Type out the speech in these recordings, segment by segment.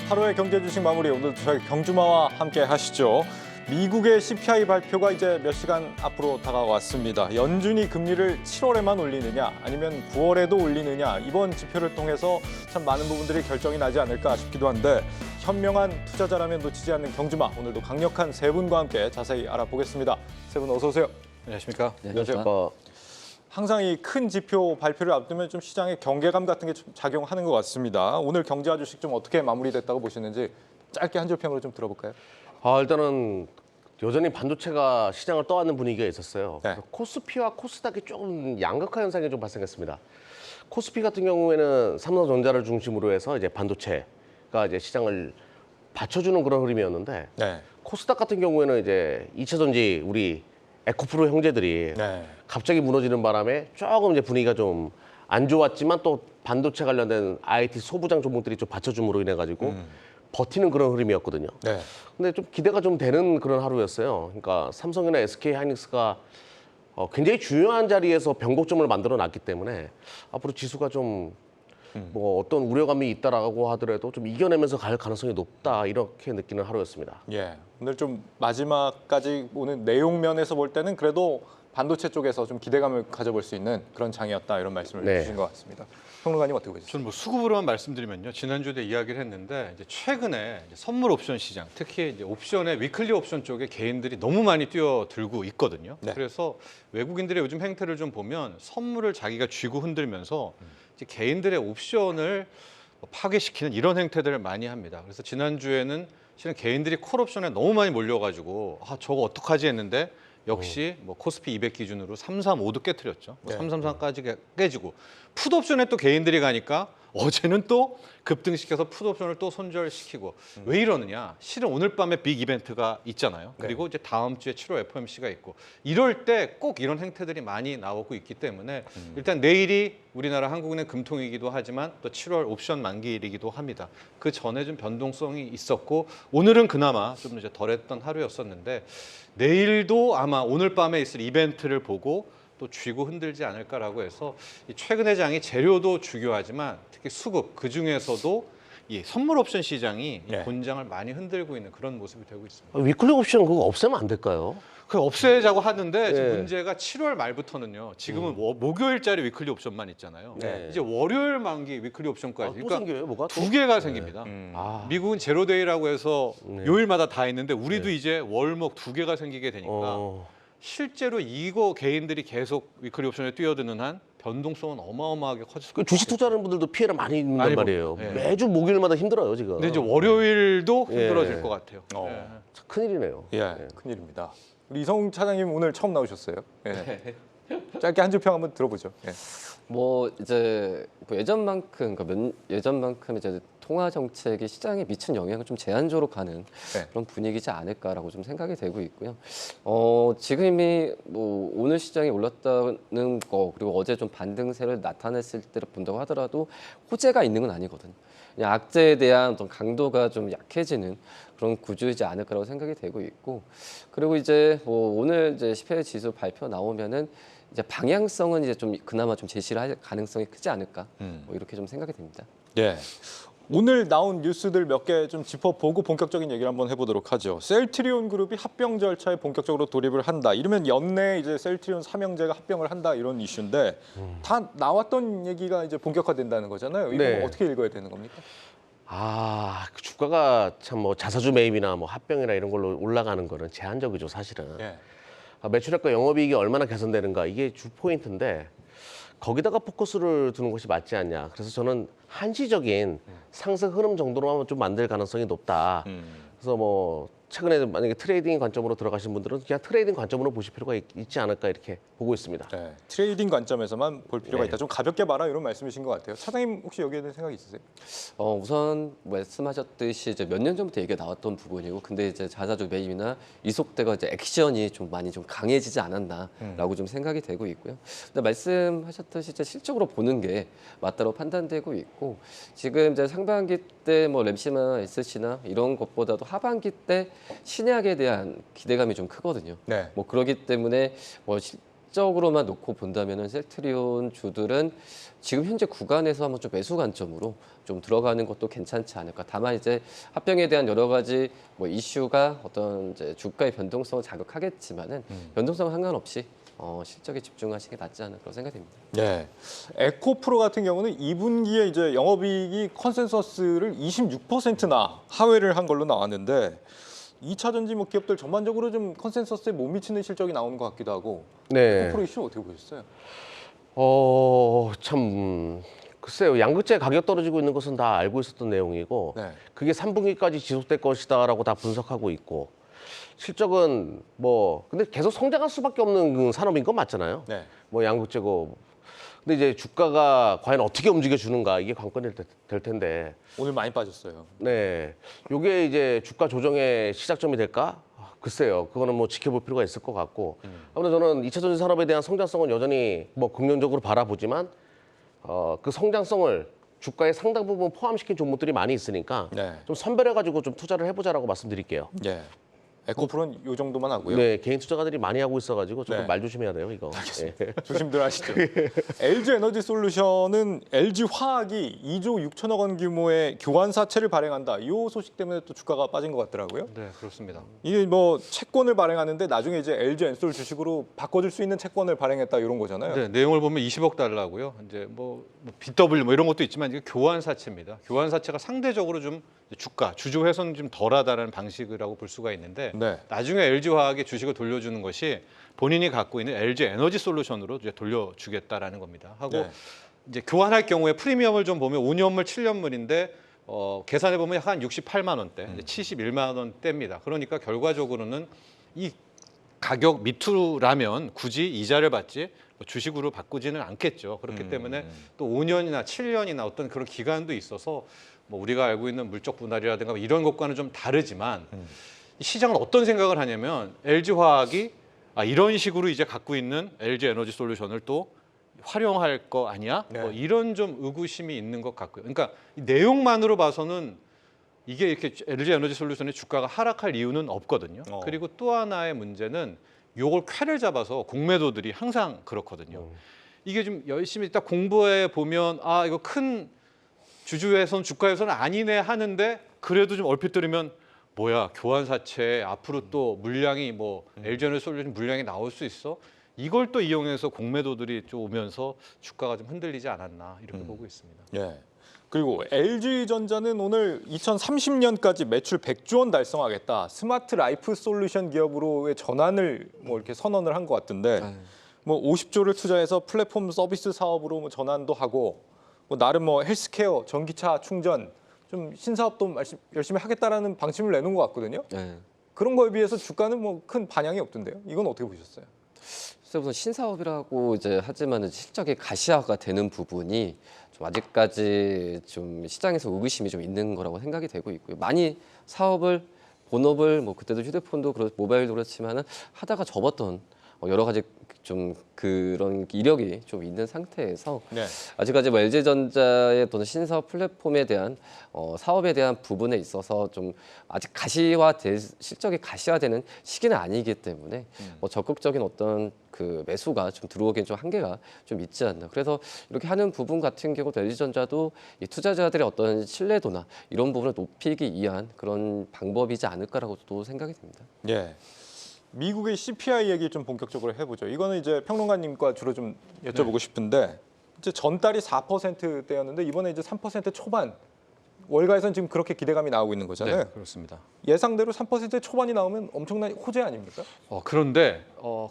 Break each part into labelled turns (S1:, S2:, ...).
S1: 8월의 경제 주식 마무리 오늘도 저희 경주마와 함께 하시죠. 미국의 CPI 발표가 이제 몇 시간 앞으로 다가왔습니다. 연준이 금리를 7월에만 올리느냐 아니면 9월에도 올리느냐 이번 지표를 통해서 참 많은 부분들이 결정이 나지 않을까 싶기도 한데 현명한 투자자라면 놓치지 않는 경주마 오늘도 강력한 세 분과 함께 자세히 알아보겠습니다. 세 분 어서 오세요.
S2: 안녕하십니까?
S3: 네,
S1: 안녕하세요. 항상 이 큰 지표 발표를 앞두면 좀 시장의 경계감 같은 게 좀 작용하는 것 같습니다. 오늘 경제와 주식 좀 어떻게 마무리됐다고 보시는지 짧게 한 줄 평으로 좀 들어볼까요?
S3: 일단은 여전히 반도체가 시장을 떠안는 분위기가 있었어요.
S1: 네.
S3: 코스피와 코스닥이 조금 양극화 현상이 좀 발생했습니다. 코스피 같은 경우에는 삼성전자를 중심으로 해서 이제 반도체가 이제 시장을 받쳐주는 그런 흐름이었는데
S1: 네.
S3: 코스닥 같은 경우에는 이제 2차전지 우리 에코프로 형제들이
S1: 네.
S3: 갑자기 무너지는 바람에 조금 이제 분위기가 좀 안 좋았지만 또 반도체 관련된 IT 소부장 종목들이 좀 받쳐줌으로 인해 가지고 버티는 그런 흐름이었거든요.
S1: 네.
S3: 근데 좀 기대가 좀 되는 그런 하루였어요. 그러니까 삼성이나 SK 하이닉스가 굉장히 중요한 자리에서 변곡점을 만들어 놨기 때문에 앞으로 지수가 좀 뭐 어떤 우려감이 있다라고 하더라도 좀 이겨내면서 갈 가능성이 높다 이렇게 느끼는 하루였습니다.
S1: 예. 오늘 좀 마지막까지 오는 내용 면에서 볼 때는 그래도 반도체 쪽에서 좀 기대감을 가져볼 수 있는 그런 장이었다 이런 말씀을
S3: 네.
S1: 주신 것 같습니다. 평론가님 어떻게 보셨어요?
S2: 저는 뭐 수급으로만 말씀드리면요. 지난주에 이야기를 했는데 이제 최근에 이제 선물 옵션 시장, 특히 이제 옵션의 위클리 옵션 쪽에 개인들이 너무 많이 뛰어들고 있거든요.
S1: 네.
S2: 그래서 외국인들의 요즘 행태를 좀 보면 선물을 자기가 쥐고 흔들면서 이제 개인들의 옵션을 파괴시키는 이런 행태들을 많이 합니다. 그래서 지난주에는 실은 개인들이 콜 옵션에 너무 많이 몰려가지고 저거 어떡하지 했는데 역시 뭐 코스피 200 기준으로 335도 깨트렸죠. 뭐
S1: 네.
S2: 333까지 깨지고 풋 옵션에 또 개인들이 가니까 어제는 또 급등시켜서 풋 옵션을 또 손절시키고 왜 이러느냐? 실은 오늘 밤에 빅 이벤트가 있잖아요. 그리고 이제 다음 주에 7월 FOMC가 있고 이럴 때 꼭 이런 행태들이 많이 나오고 있기 때문에 일단 내일이 우리나라 한국은행 금통이기도 하지만 또 7월 옵션 만기일이기도 합니다. 그 전에 좀 변동성이 있었고 오늘은 그나마 좀 이제 덜했던 하루였었는데 내일도 아마 오늘 밤에 있을 이벤트를 보고 또 쥐고 흔들지 않을까라고 해서 이 최근의 장이 재료도 중요하지만 특히 수급 그 중에서도 이 선물 옵션 시장이 이
S1: 네.
S2: 본장을 많이 흔들고 있는 그런 모습이 되고 있습니다.
S3: 위클리 옵션 그거 없애면 안 될까요?
S2: 그 없애자고 하는데 지금
S3: 네.
S2: 문제가 7월 말부터는요. 지금은 목요일짜리 위클리 옵션만 있잖아요.
S3: 네.
S2: 이제 월요일 만기 위클리 옵션까지.
S3: 또 생겨요, 뭐가? 또?
S2: 두 개가 생깁니다.
S3: 아,
S2: 미국은 제로데이라고 해서
S3: 네.
S2: 요일마다 다 있는데 우리도 이제 월목 두 개가 생기게 되니까
S3: 어,
S2: 실제로 이거 개인들이 계속 위클리 옵션에 뛰어드는 한 변동성은 어마어마하게 커질
S3: 그 주식 투자하는 분들도 피해를 많이 입는단
S2: 많이
S3: 말이에요.
S2: 보고, 예.
S3: 매주 목요일마다 힘들어요 지금.
S2: 근데 이제 월요일도
S3: 예.
S2: 힘들어질 것 같아요.
S1: 어.
S2: 예.
S3: 참 큰일이네요.
S1: 예, 큰일입니다. 우리 이성웅 차장님 오늘 처음 나오셨어요. 예. 짧게 한 줄 평 한번 들어보죠. 예.
S4: 뭐 이제 뭐 예전만큼 예전만큼 이제 통화 정책이 시장에 미친 영향을 좀 제한적으로 가는
S1: 네.
S4: 그런 분위기지 않을까라고 좀 생각이 되고 있고요. 지금 이미 뭐 오늘 시장이 올랐다는 거 그리고 어제 좀 반등세를 나타냈을 때를 본다고 하더라도 호재가 있는 건 아니거든요. 그냥 악재에 대한 어떤 강도가 좀 약해지는 그런 구조이지 않을까라고 생각이 되고 있고 그리고 이제 뭐 오늘 이제 CPI 지수 발표 나오면은 이제 방향성은 이제 좀 그나마 좀 제시를 할 가능성이 크지 않을까 뭐 이렇게 좀 생각이 됩니다.
S1: 예. 오늘 나온 뉴스들 몇 개 좀 짚어보고 본격적인 얘기를 한번 해보도록 하죠. 셀트리온 그룹이 합병 절차에 본격적으로 돌입을 한다. 이러면 연내에 이제 셀트리온 삼형제가 합병을 한다 이런 이슈인데 다 나왔던 얘기가 이제 본격화된다는 거잖아요. 이거
S3: 네.
S1: 어떻게 읽어야 되는 겁니까?
S3: 그 주가가 참 뭐 자사주 매입이나 뭐 합병이나 이런 걸로 올라가는 거는 제한적이죠 사실은.
S1: 예.
S3: 매출액과 영업이익이 얼마나 개선되는가 이게 주 포인트인데 거기다가 포커스를 두는 것이 맞지 않냐. 그래서 저는 한시적인 상승 흐름 정도로만 좀 만들 가능성이 높다. 그래서 뭐 최근에 만약에 트레이딩 관점으로 들어가신 분들은 그냥 트레이딩 관점으로 보실 필요가 있지 않을까 이렇게 보고 있습니다.
S1: 네. 트레이딩 관점에서만 볼 필요가
S3: 네.
S1: 있다. 좀 가볍게 봐라 이런 말씀이신 것 같아요. 차장님 혹시 여기에 대한 생각이 있으세요?
S4: 우선 말씀하셨듯이 이제 몇 년 전부터 얘기가 나왔던 부분이고, 근데 이제 자사주 매입이나 이속되가 이제 액션이 좀 많이 좀 강해지지 않았나라고 좀 생각이 되고 있고요. 근데 말씀하셨듯이 이제 실적으로 보는 게 맞다고 판단되고 있고, 지금 이제 상반기 때 뭐 램시나 SC나 이런 것보다도 하반기 때 신약에 대한 기대감이 좀 크거든요.
S1: 네.
S4: 뭐 그러기 때문에 뭐 단적으로만 놓고 본다면은 셀트리온 주들은 지금 현재 구간에서 한번 좀 매수 관점으로 좀 들어가는 것도 괜찮지 않을까. 다만 이제 합병에 대한 여러 가지 뭐 이슈가 어떤 이제 주가의 변동성을 자극하겠지만은 변동성 상관없이 실적에 집중하시는 게 낫지 않을까 그런 생각이 듭니다.
S1: 네. 에코프로 같은 경우는 2분기에 이제 영업이익이 컨센서스를 26%나 하회를 한 걸로 나왔는데 2차 전지 뭐 기업들 전반적으로 좀 컨센서스에 못 미치는 실적이 나오는 것 같기도 하고
S3: 네.
S1: 에코프로 이슈는 어떻게 보셨어요?
S3: 참 글쎄요. 양극재 가격 떨어지고 있는 것은 다 알고 있었던 내용이고
S1: 네.
S3: 그게 3분기까지 지속될 것이다라고 다 분석하고 있고 실적은 뭐 근데 계속 성장할 수밖에 없는 그 산업인 건 맞잖아요.
S1: 네.
S3: 뭐 양극재고 근데 이제 주가가 과연 어떻게 움직여 주는가 이게 관건이 될 텐데
S1: 오늘 많이 빠졌어요.
S3: 네. 요게 이제 주가 조정의 시작점이 될까? 글쎄요. 그거는 뭐 지켜볼 필요가 있을 것 같고 아무래도 저는 2차 전지 산업에 대한 성장성은 여전히 뭐 긍정적으로 바라보지만 그 성장성을 주가의 상당 부분 포함시킨 종목들이 많이 있으니까
S1: 네.
S3: 좀 선별해가지고 좀 투자를 해보자라고 말씀드릴게요.
S1: 네. 에코프로는 이 정도만 하고요.
S3: 네, 개인 투자가들이 많이 하고 있어가지고 조금
S1: 네.
S3: 말 조심해야 돼요, 이거. 네.
S1: 조심들 하시죠. LG 에너지 솔루션은 LG 화학이 2조 6천억 원 규모의 교환사채를 발행한다. 이 소식 때문에 또 주가가 빠진 것 같더라고요.
S2: 네, 그렇습니다.
S1: 이게 뭐 채권을 발행하는데 나중에 이제 LG 엔솔 주식으로 바꿔줄 수 있는 채권을 발행했다 이런 거잖아요.
S2: 네, 내용을 보면 20억 달러고요. 이제 뭐 BW 뭐 이런 것도 있지만 이게 교환 사채입니다. 교환 사채가 상대적으로 좀 주가, 주주 훼손 좀 덜하다는 방식이라고 볼 수가 있는데
S1: 네.
S2: 나중에 LG 화학에 주식을 돌려주는 것이 본인이 갖고 있는 LG 에너지 솔루션으로 이제 돌려주겠다라는 겁니다. 하고
S1: 네.
S2: 이제 교환할 경우에 프리미엄을 좀 보면 5년물, 7년물인데 계산해 보면 약 한 68만 원대, 71만 원대입니다. 그러니까 결과적으로는 이 가격 미투라면 굳이 이자를 받지 주식으로 바꾸지는 않겠죠. 그렇기 때문에 또 5년이나 7년이나 어떤 그런 기간도 있어서 뭐 우리가 알고 있는 물적 분할이라든가 이런 것과는 좀 다르지만 이 시장은 어떤 생각을 하냐면 LG 화학이 이런 식으로 이제 갖고 있는 LG 에너지 솔루션을 또 활용할 거 아니야?
S1: 네.
S2: 뭐 이런 좀 의구심이 있는 것 같고요. 그러니까 이 내용만으로 봐서는 이게 이렇게 LG 에너지 솔루션의 주가가 하락할 이유는 없거든요. 그리고 또 하나의 문제는 요걸 쾌를 잡아서 공매도들이 항상 그렇거든요. 이게 좀 열심히 딱 공부해 보면 이거 큰 주주훼손, 주가훼손은 아니네 하는데 그래도 좀 얼핏 들으면 뭐야 교환사채 앞으로 또 물량이 뭐 LG 에너지 솔루션 물량이 나올 수 있어? 이걸 또 이용해서 공매도들이 좀 오면서 주가가 좀 흔들리지 않았나 이렇게 보고 있습니다.
S1: 예. 그리고 LG전자는 오늘 2030년까지 매출 100조 원 달성하겠다. 스마트 라이프 솔루션 기업으로의 전환을 뭐 이렇게 선언을 한 것 같은데 뭐 50조를 투자해서 플랫폼 서비스 사업으로 뭐 전환도 하고 뭐 나름 뭐 헬스케어, 전기차 충전 좀 신사업도 열심히 하겠다라는 방침을 내놓은 것 같거든요.
S4: 네.
S1: 그런 거에 비해서 주가는 뭐 큰 반향이 없던데요. 이건 어떻게 보셨어요?
S4: 글쎄 우선 신사업이라고 이제 하지만은 실적이 가시화가 되는 부분이 좀 아직까지 좀 시장에서 의구심이 좀 있는 거라고 생각이 되고 있고요. 많이 사업을 본업을 뭐 그때도 휴대폰도 모바일도 그렇지만은 하다가 접었던 여러 가지 좀 그런 이력이 좀 있는 상태에서
S1: 네.
S4: 아직까지 뭐 LG전자의 또는 신사업 플랫폼에 대한 사업에 대한 부분에 있어서 좀 아직 실적이 가시화되는 시기는 아니기 때문에 뭐 적극적인 어떤 그 매수가 좀 들어오기엔 좀 한계가 좀 있지 않나. 그래서 이렇게 하는 부분 같은 경우 LG전자도 이 투자자들의 어떤 신뢰도나 이런 부분을 높이기 위한 그런 방법이지 않을까라고 또 생각이 듭니다.
S1: 예. 미국의 CPI 얘기 좀 본격적으로 해보죠. 이거는 이제 평론가님과 주로 좀 여쭤보고 싶은데 이제 전달이 4%대였는데 이번에 이제 3% 초반 월가에서는 지금 그렇게 기대감이 나오고 있는 거잖아요.
S2: 네, 그렇습니다.
S1: 예상대로 3% 초반이 나오면 엄청난 호재 아닙니까?
S2: 그런데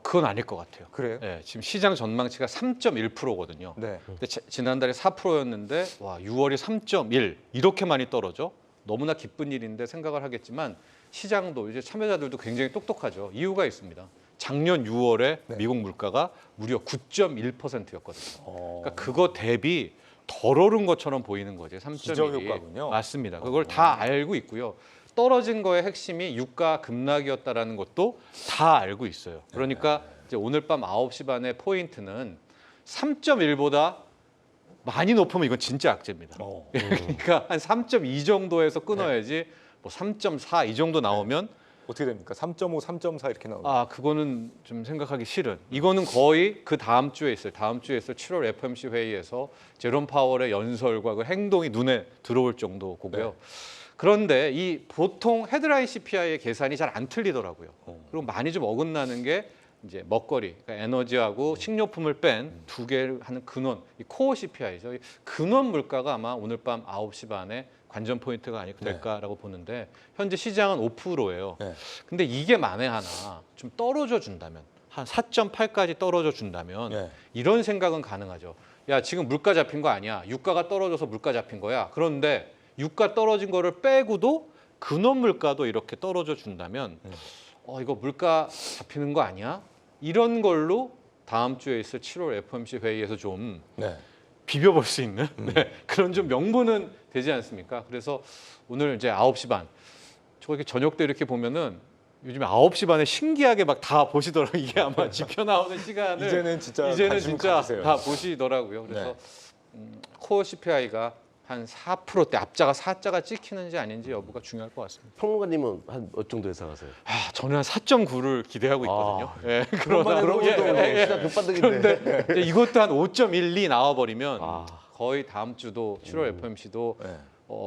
S2: 그건 아닐 것 같아요.
S1: 그래요?
S2: 네, 지금 시장 전망치가 3.1%거든요.
S1: 네.
S2: 근데 지난달에 4%였는데 6월이 3.1 이렇게 많이 떨어져 너무나 기쁜 일인데 생각을 하겠지만 시장도 이제 참여자들도 굉장히 똑똑하죠. 이유가 있습니다. 작년 6월에
S1: 네.
S2: 미국 물가가 무려 9.1%였거든요. 그러니까 그거 대비 덜 오른 것처럼 보이는 거죠. 3.1이.
S1: 기저효과군요.
S2: 맞습니다. 그걸 다 알고 있고요. 떨어진 거의 핵심이 유가 급락이었다라는 것도 다 알고 있어요. 그러니까 이제 오늘 밤 9시 반의 포인트는 3.1보다 많이 높으면 이건 진짜 악재입니다. 그러니까 한 3.2 정도에서 끊어야지 뭐 3.4 이 정도 나오면
S1: 어떻게 됩니까? 3.5, 3.4 이렇게 나오죠.
S2: 아, 그거는 좀 생각하기 싫은. 이거는 거의 그 다음 주에 있을 7월 FOMC 회의에서 제롬 파월의 연설과 그 행동이 눈에 들어올 정도고요.
S1: 네.
S2: 그런데 이 보통 헤드라인 CPI의 계산이 잘 안 틀리더라고요. 그리고 많이 좀 어긋나는 게 이제 먹거리, 그러니까 에너지하고 식료품을 뺀 두 개를 하는 근원, 이 코어 CPI죠. 이 근원 물가가 아마 오늘 밤 9시 반에 관전 포인트가 아닐까 될까라고 보는데 현재 시장은 5%예요.
S1: 네.
S2: 근데 이게 만에 하나 좀 떨어져 준다면 한 4.8까지 떨어져 준다면
S1: 네.
S2: 이런 생각은 가능하죠. 야, 지금 물가 잡힌 거 아니야. 유가가 떨어져서 물가 잡힌 거야. 그런데 유가 떨어진 거를 빼고도 근원 물가도 이렇게 떨어져 준다면 이거 물가 잡히는 거 아니야? 이런 걸로 다음 주에 있을 7월 FOMC 회의에서 좀
S1: 네.
S2: 비벼볼 수 있는 네, 그런 좀 명분은 되지 않습니까? 그래서 오늘 이제 9시 반 저거 이렇게 저녁 때 이렇게 보면은 요즘에 9시 반에 신기하게 막 다 보시더라고요. 이게 아마 지표 나오는 시간을
S1: 이제는 진짜
S2: 이제는
S1: 관심
S2: 진짜
S1: 가지세요.
S2: 다 보시더라고요. 그래서
S1: 네.
S2: 코어 CPI가 한 4%대 앞자가 4자가 찍히는지 아닌지 여부가 중요할 것 같습니다.
S3: 평론가님은 한 몇 정도 예상하세요?
S2: 아, 저는 한 4.9를 기대하고 있거든요. 예,
S3: 그러나
S2: 그러나
S3: 시장 급반등인데.
S2: 그런데 이제 이것도 한 5.12 나와버리면
S3: 아.
S2: 거의 다음 주도 7월 FOMC도
S1: 네.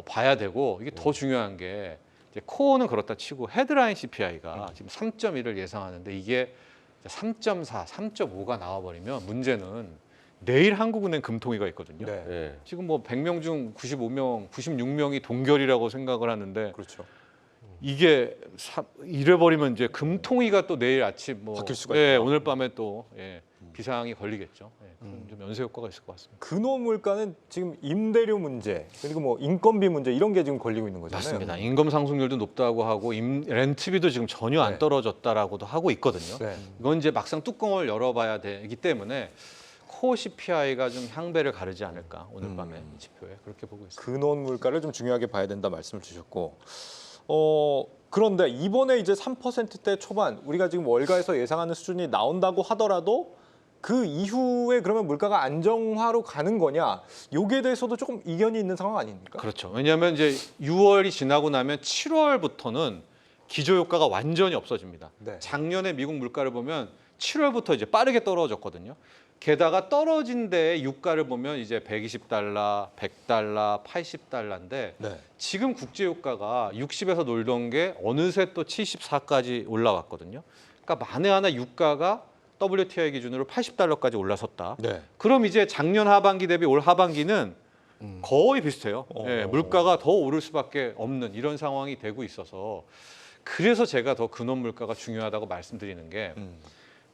S2: 봐야 되고 이게 더 중요한 게 이제 코어는 그렇다 치고 헤드라인 CPI가 지금 3.1을 예상하는데 이게 3.4, 3.5가 나와버리면 문제는 내일 한국은행 금통위가 있거든요.
S1: 네.
S3: 예.
S2: 지금 뭐 100명 중 95명, 96명이 동결이라고 생각을 하는데
S1: 그렇죠.
S2: 이게 이래버리면 이제 금통위가 또 내일 아침 뭐
S1: 바뀔 수가
S2: 예,
S1: 있구나.
S2: 오늘 밤에 또 비상이 걸리겠죠. 예, 그럼 좀 연쇄 효과가 있을 것 같습니다.
S1: 근원 물가는 지금 임대료 문제 그리고 뭐 인건비 문제 이런 게 지금 걸리고 있는 거잖아요.
S2: 맞습니다. 임금 상승률도 높다고 하고 렌트비도 지금 전혀 안
S1: 네.
S2: 떨어졌다라고도 하고 있거든요.
S1: 네.
S2: 이건 이제 막상 뚜껑을 열어봐야 되기 때문에 코어 CPI가 좀 향배를 가르지 않을까 오늘 밤에 이 지표에 그렇게 보고 있습니다.
S1: 근원 물가를 좀 중요하게 봐야 된다 말씀을 주셨고 그런데 이번에 이제 3%대 초반 우리가 지금 월가에서 예상하는 수준이 나온다고 하더라도 그 이후에 그러면 물가가 안정화로 가는 거냐? 여기에 대해서도 조금 이견이 있는 상황 아닙니까?
S2: 그렇죠. 왜냐하면 이제 6월이 지나고 나면 7월부터는 기저 효과가 완전히 없어집니다.
S1: 네.
S2: 작년에 미국 물가를 보면 7월부터 이제 빠르게 떨어졌거든요. 게다가 떨어진 데의 유가를 보면 이제 120달러, 100달러, 80달러인데
S1: 네.
S2: 지금 국제 유가가 60에서 놀던 게 어느새 또 74까지 올라왔거든요. 그러니까 만에 하나 유가가 WTI 기준으로 80달러까지 올라섰다.
S1: 네.
S2: 그럼 이제 작년 하반기 대비 올 하반기는 거의 비슷해요. 예, 물가가 더 오를 수밖에 없는 이런 상황이 되고 있어서 그래서 제가 더 근원 물가가 중요하다고 말씀드리는 게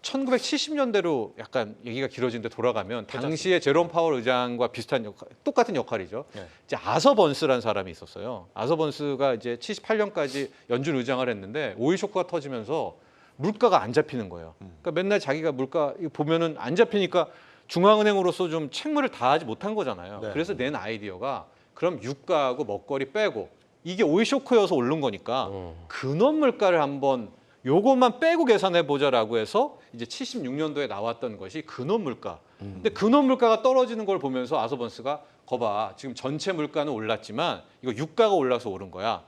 S2: 1970년대로 약간 얘기가 길어지는데 돌아가면 당시에 제롬 파월 의장과 비슷한 똑같은 역할이죠.
S1: 네.
S2: 이제 아서 번스라는 사람이 있었어요. 아서 번스가 이제 78년까지 연준 의장을 했는데 오일 쇼크가 터지면서 물가가 안 잡히는 거예요. 그러니까 맨날 자기가 물가 이거 보면은 안 잡히니까 중앙은행으로서 좀 책무를 다하지 못한 거잖아요.
S1: 네.
S2: 그래서 낸 아이디어가 그럼 유가하고 먹거리 빼고 이게 오일 쇼크여서 오른 거니까 근원 물가를 한번 요것만 빼고 계산해 보자라고 해서 이제 76년도에 나왔던 것이 근원 물가. 근데 근원 물가가 떨어지는 걸 보면서 아서번스가 거봐 지금 전체 물가는 올랐지만 이거 유가가 올라서 오른 거야.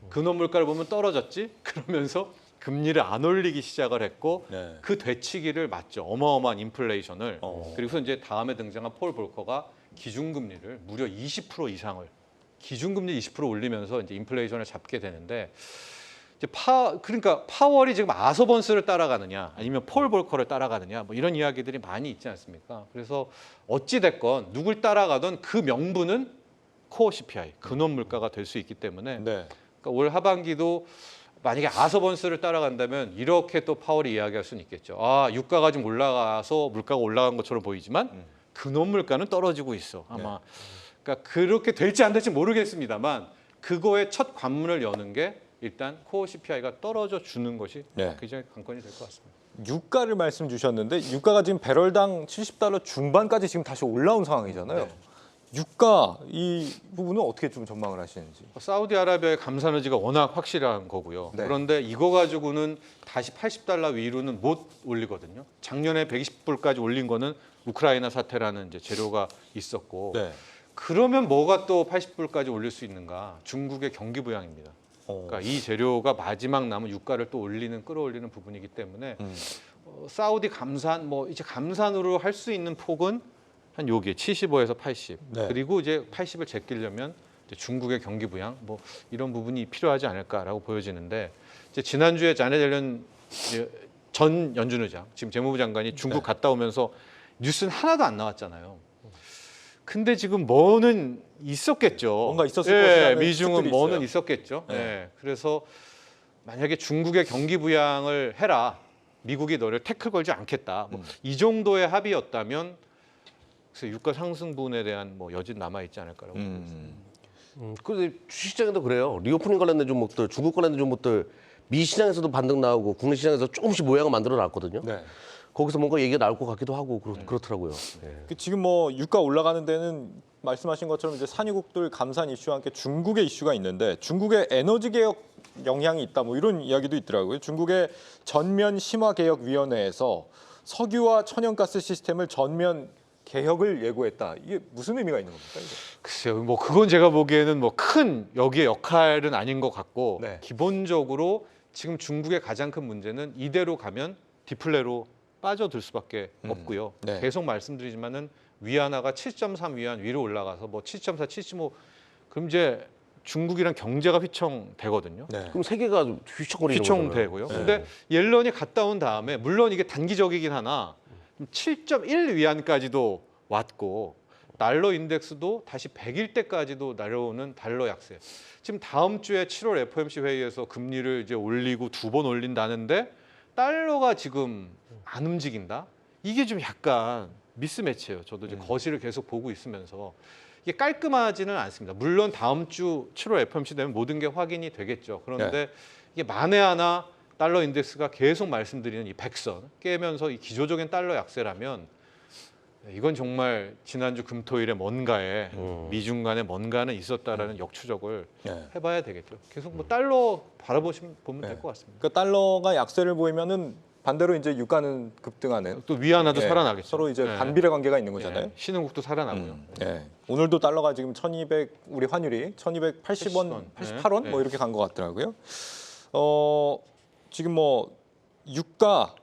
S2: 근원 물가를 보면 떨어졌지? 그러면서 금리를 안 올리기 시작을 했고
S1: 네.
S2: 그 되치기를 맞죠. 어마어마한 인플레이션을.
S1: 어.
S2: 그리고 이제 다음에 등장한 폴 볼커가 기준금리를 무려 20% 이상을 기준금리 20% 올리면서 이제 인플레이션을 잡게 되는데 이제 그러니까 파월이 지금 아서번스를 따라가느냐 아니면 폴 볼커를 따라가느냐 뭐 이런 이야기들이 많이 있지 않습니까? 그래서 어찌 됐건 누굴 따라가던 그 명분은 코어 CPI 근원 물가가 될 수 있기 때문에
S1: 네.
S2: 그러니까 올 하반기도 만약에 아서번스를 따라간다면 이렇게 또 파월이 이야기할 수는 있겠죠. 아 유가가 좀 올라가서 물가가 올라간 것처럼 보이지만 근원 물가는 떨어지고 있어. 아마 그러니까 그렇게 될지 안 될지 모르겠습니다만 그거의 첫 관문을 여는 게 일단 코어 CPI가 떨어져 주는 것이
S1: 네.
S2: 굉장히 관건이 될 것 같습니다.
S1: 유가를 말씀 주셨는데 유가가 지금 배럴당 70달러 중반까지 지금 다시 올라온 상황이잖아요.
S2: 네.
S1: 유가 이 부분은 어떻게 좀 전망을 하시는지.
S2: 사우디아라비아의 감산 의지가 워낙 확실한 거고요.
S1: 네.
S2: 그런데 이거 가지고는 다시 80달러 위로는 못 올리거든요. 작년에 120불까지 올린 거는 우크라이나 사태라는 이제 재료가 있었고
S1: 네.
S2: 그러면 뭐가 또 80불까지 올릴 수 있는가? 중국의 경기 부양입니다. 그러니까 이 재료가 마지막 남은 유가를 또 끌어올리는 부분이기 때문에 사우디 감산 뭐 이제 감산으로 할 수 있는 폭은 한 요게 75에서 80.
S1: 네.
S2: 그리고 이제 80을 제끼려면 이제 중국의 경기 부양 뭐 이런 부분이 필요하지 않을까라고 보여지는데 이제 지난주에 자넷 옐런 전 연준 의장 지금 재무부 장관이 중국 갔다 오면서 뉴스는 하나도 안 나왔잖아요. 근데 지금 뭐는 있었겠죠.
S1: 뭔가 있었을 것이라는
S2: 미중은
S1: 추측들이
S2: 뭐는
S1: 있어요.
S2: 있었겠죠.
S1: 네.
S2: 네. 그래서 만약에 중국의 경기 부양을 해라. 미국이 너를 태클 걸지 않겠다. 뭐 이 정도의 합의였다면 그래서 유가 상승 분에 대한 뭐 여진 남아 있지 않을까라고 보고 있습니다.
S3: 근데 주식시장에도 그래요. 리오프닝 관련된 종목들, 중국 관련된 종목들 미 시장에서도 반등 나오고 국내 시장에서 조금씩 모양을 만들어 놨거든요.
S1: 네.
S3: 거기서 뭔가 얘기가 나올 것 같기도 하고 그렇더라고요. 예.
S1: 그 지금 뭐 유가 올라가는 데는 말씀하신 것처럼 이제 산유국들 감산 이슈와 함께 중국의 이슈가 있는데 중국의 에너지 개혁 영향이 있다 뭐 이런 이야기도 있더라고요. 중국의 전면 심화 개혁 위원회에서 석유와 천연가스 시스템을 전면 개혁을 예고했다. 이게 무슨 의미가 있는 겁니까? 이게?
S2: 글쎄요, 뭐 그건 제가 보기에는 뭐 큰 여기에 역할은 아닌 것 같고
S1: 네.
S2: 기본적으로 지금 중국의 가장 큰 문제는 이대로 가면 디플레로 빠져들 수밖에 없고요.
S1: 네.
S2: 계속 말씀드리지만은 위안화가 7.3 위안 위로 올라가서 뭐 7.4, 7.5 그럼 이제 중국이랑 경제가 휘청되거든요.
S1: 네.
S3: 그럼 세계가 휘청거리는 거잖아요.
S2: 휘청되고요. 근데 옐런이 갔다 온 다음에 물론 이게 단기적이긴 하나 7.1 위안까지도 왔고 달러 인덱스도 다시 100일 때까지도 내려오는 달러 약세. 지금 다음 주에 7월 FOMC 회의에서 금리를 이제 올리고 2번 올린다는데 달러가 지금 안 움직인다. 이게 좀 약간 미스매치예요. 저도 이제 거실을 계속 보고 있으면서 이게 깔끔하지는 않습니다. 물론 다음 주 7월 FOMC 되면 모든 게 확인이 되겠죠. 그런데 이게 만에 하나 달러 인덱스가 계속 말씀드리는 이 100선 깨면서 이 기조적인 달러 약세라면 이건 정말 지난주 금토일에 뭔가에 미중 간에 뭔가는 있었다라는 역추적을
S1: 네.
S2: 해봐야 되겠죠. 계속 뭐 달러 보면 될 것 같습니다.
S1: 그러니까 달러가 약세를 보이면은 반대로 이제 유가는 급등하는
S2: 또 위안화도
S1: 예,
S2: 살아나겠죠.
S1: 서로 이제
S2: 네.
S1: 반비례 관계가 있는 거잖아요.
S2: 예, 신흥국도 살아나고요.
S1: 예. 오늘도 달러가 지금 1,200 우리 환율이 1,280원, 88원
S2: 네.
S1: 뭐 이렇게 간 것 같더라고요. 지금 뭐 그러니까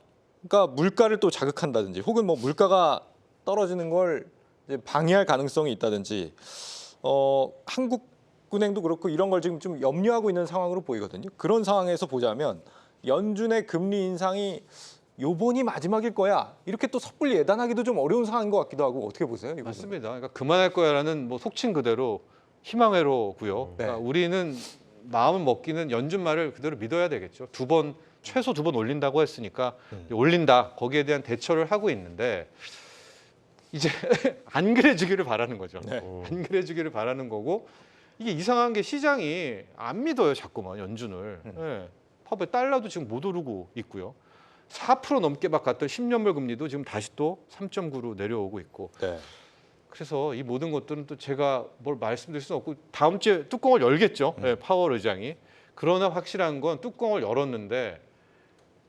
S1: 물가를 또 자극한다든지 혹은 뭐 물가가 떨어지는 걸 이제 방해할 가능성이 있다든지 한국은행도 그렇고 이런 걸 지금 좀 염려하고 있는 상황으로 보이거든요. 그런 상황에서 보자면 연준의 금리 인상이 요번이 마지막일 거야. 이렇게 또 섣불리 예단하기도 좀 어려운 상황인 것 같기도 하고 어떻게 보세요? 이 부분?
S2: 맞습니다. 그러니까 그만할 거야라는 뭐 속칭 그대로 희망회로고요. 그러니까 우리는 마음을 먹기는 연준 말을 그대로 믿어야 되겠죠. 최소 2번 올린다고 했으니까 올린다. 거기에 대한 대처를 하고 있는데 이제 안 그래주기를 바라는 거죠. 안 그래주기를 바라는 거고 이게 이상한 게 시장이 안 믿어요. 자꾸만 연준을. 예. 파벌 달러도 지금 못 오르고 있고요. 4% 넘게 막 갔던 10년물 금리도 지금 다시 또 3.9로 내려오고 있고.
S1: 네.
S2: 그래서 이 모든 것들은 또 제가 뭘 말씀드릴 수는 없고 다음 주에 뚜껑을 열겠죠. 네, 파월 의장이. 그러나 확실한 건 뚜껑을 열었는데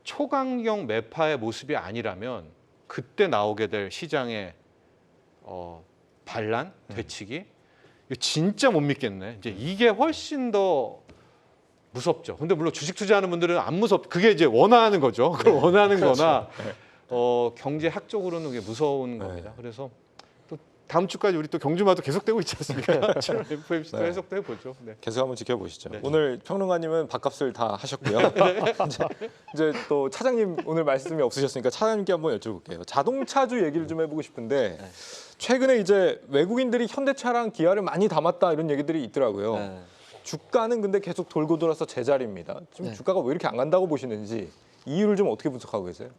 S2: 초강경 매파의 모습이 아니라면 그때 나오게 될 시장의 반란, 되치기 이거 진짜 못 믿겠네. 이제 이게 훨씬 더 무섭죠. 근데 물론 주식 투자하는 분들은 안 그게 이제 원하는 거죠. 그걸 원하는 거나 경제학적으로는 그게 무서운 겁니다. 그래서 또 다음 주까지 우리 또 경주마도 계속되고 있지 않습니까? 7월 FOMC도 해석도 해보죠. 네.
S1: 계속 한번 지켜보시죠. 오늘 평론가님은 밥값을 다 하셨고요. 이제 또 차장님 오늘 말씀이 없으셨으니까 차장님께 한번 여쭤볼게요. 자동차주 얘기를 좀 해보고 싶은데 최근에 이제 외국인들이 현대차랑 기아를 많이 담았다 이런 얘기들이 있더라고요.
S4: 네.
S1: 주가는 근데 계속 돌고 돌아서 제자리입니다. 지금 주가가 왜 이렇게 안 간다고 보시는지 이유를 좀 어떻게 분석하고 계세요?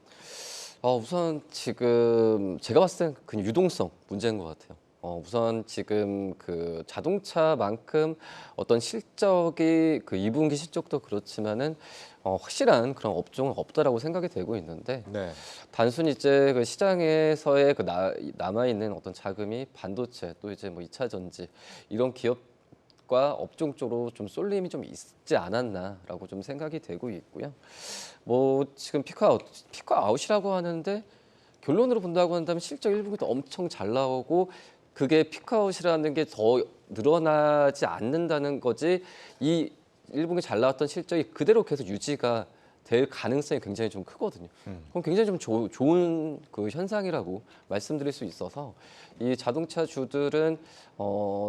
S4: 우선 지금 제가 봤을 땐 그 유동성 문제인 것 같아요. 우선 지금 그 자동차만큼 어떤 실적이 그 2분기 실적도 그렇지만은 확실한 그런 업종은 없다라고 생각이 되고 있는데
S1: 네.
S4: 단순히 이제 그 시장에서의 그 남아 있는 어떤 자금이 반도체 또 이제 뭐 2차 전지 이런 기업과 업종 쪽으로 좀 쏠림이 좀 있지 않았나라고 좀 생각이 되고 있고요. 뭐 지금 피크아웃이라고 하는데 결론으로 본다고 한다면 실적 1분기도 엄청 잘 나오고 그게 피크아웃이라는 게 더 늘어나지 않는다는 거지 이 1분기 잘 나왔던 실적이 그대로 계속 유지가 될 가능성이 굉장히 좀 크거든요. 그럼 굉장히 좀 좋은 그 현상이라고 말씀드릴 수 있어서 이 자동차 주들은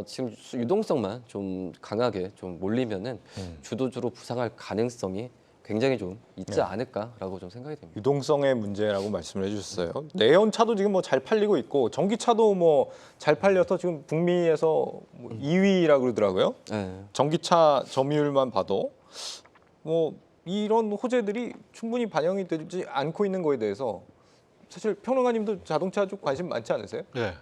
S4: 지금 유동성만 좀 강하게 좀 몰리면은 주도주로 부상할 가능성이 굉장히 좀 있지 않을까라고 좀 생각이 됩니다.
S1: 유동성의 문제라고 말씀을 해주셨어요. 내연차도 지금 뭐 잘 팔리고 있고 전기차도 뭐 잘 팔려서 지금 북미에서 뭐 2위라고 그러더라고요.
S4: 네.
S1: 전기차 점유율만 봐도 뭐 이런 호재들이 충분히 반영이 되지 않고 있는 거에 대해서 사실 평론가님도 자동차 쪽 관심 많지 않으세요?
S2: 네.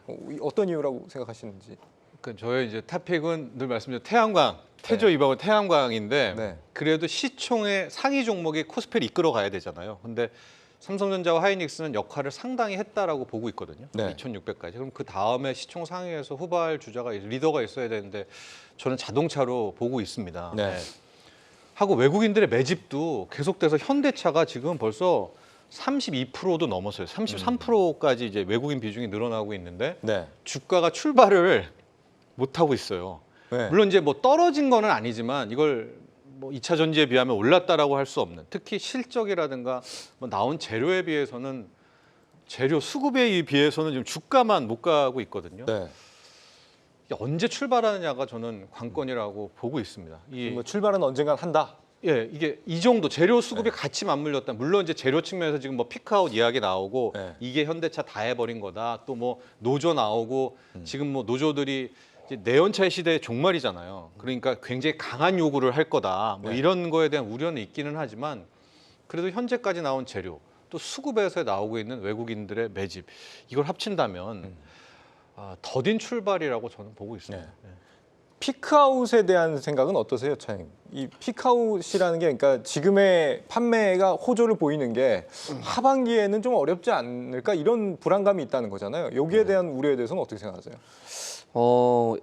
S1: 어떤 이유라고 생각하시는지.
S2: 그 저의 이제 탑픽은 늘 말씀드린 태양광, 태조 이방은 태양광인데
S1: 네.
S2: 그래도 시총의 상위 종목이 코스피를 이끌어 가야 되잖아요. 근데 삼성전자와 하이닉스는 역할을 상당히 했다라고 보고 있거든요.
S1: 네.
S2: 2,600까지. 그럼 그 다음에 시총 상위에서 후발 주자가 리더가 있어야 되는데 저는 자동차로 보고 있습니다.
S1: 네.
S2: 하고 외국인들의 매집도 계속돼서 현대차가 지금 벌써 32%도 넘었어요. 33%까지 이제 외국인 비중이 늘어나고 있는데
S1: 네.
S2: 주가가 출발을 못 하고 있어요.
S1: 네.
S2: 물론 이제 뭐 떨어진 거는 아니지만 이걸 뭐 2차 전지에 비하면 올랐다라고 할 수 없는, 특히 실적이라든가 뭐 나온 재료에 비해서는 재료 수급에 비해서는 지금 주가만 못 가고 있거든요.
S1: 네.
S2: 이게 언제 출발하느냐가 저는 관건이라고 보고 있습니다.
S1: 뭐 출발은 언젠간 한다.
S2: 예, 이게 이 정도 재료 수급이 같이 맞물렸다. 물론 이제 재료 측면에서 지금 뭐 피크아웃 이야기 나오고
S1: 네.
S2: 이게 현대차 다 해버린 거다. 또 뭐 노조 나오고 지금 뭐 노조들이 이제 내연차의 시대의 종말이잖아요. 그러니까 굉장히 강한 요구를 할 거다. 뭐
S1: 네.
S2: 이런 거에 대한 우려는 있기는 하지만 그래도 현재까지 나온 재료 또 수급에서 나오고 있는 외국인들의 매집 이걸 합친다면 더딘 출발이라고 저는 보고 있습니다.
S1: 네. 피크아웃에 대한 생각은 어떠세요, 차장님? 이 피크아웃이라는 게 그러니까 지금의 판매가 호조를 보이는 게 하반기에는 좀 어렵지 않을까 이런 불안감이 있다는 거잖아요. 여기에 대한 우려에 대해서는 어떻게 생각하세요?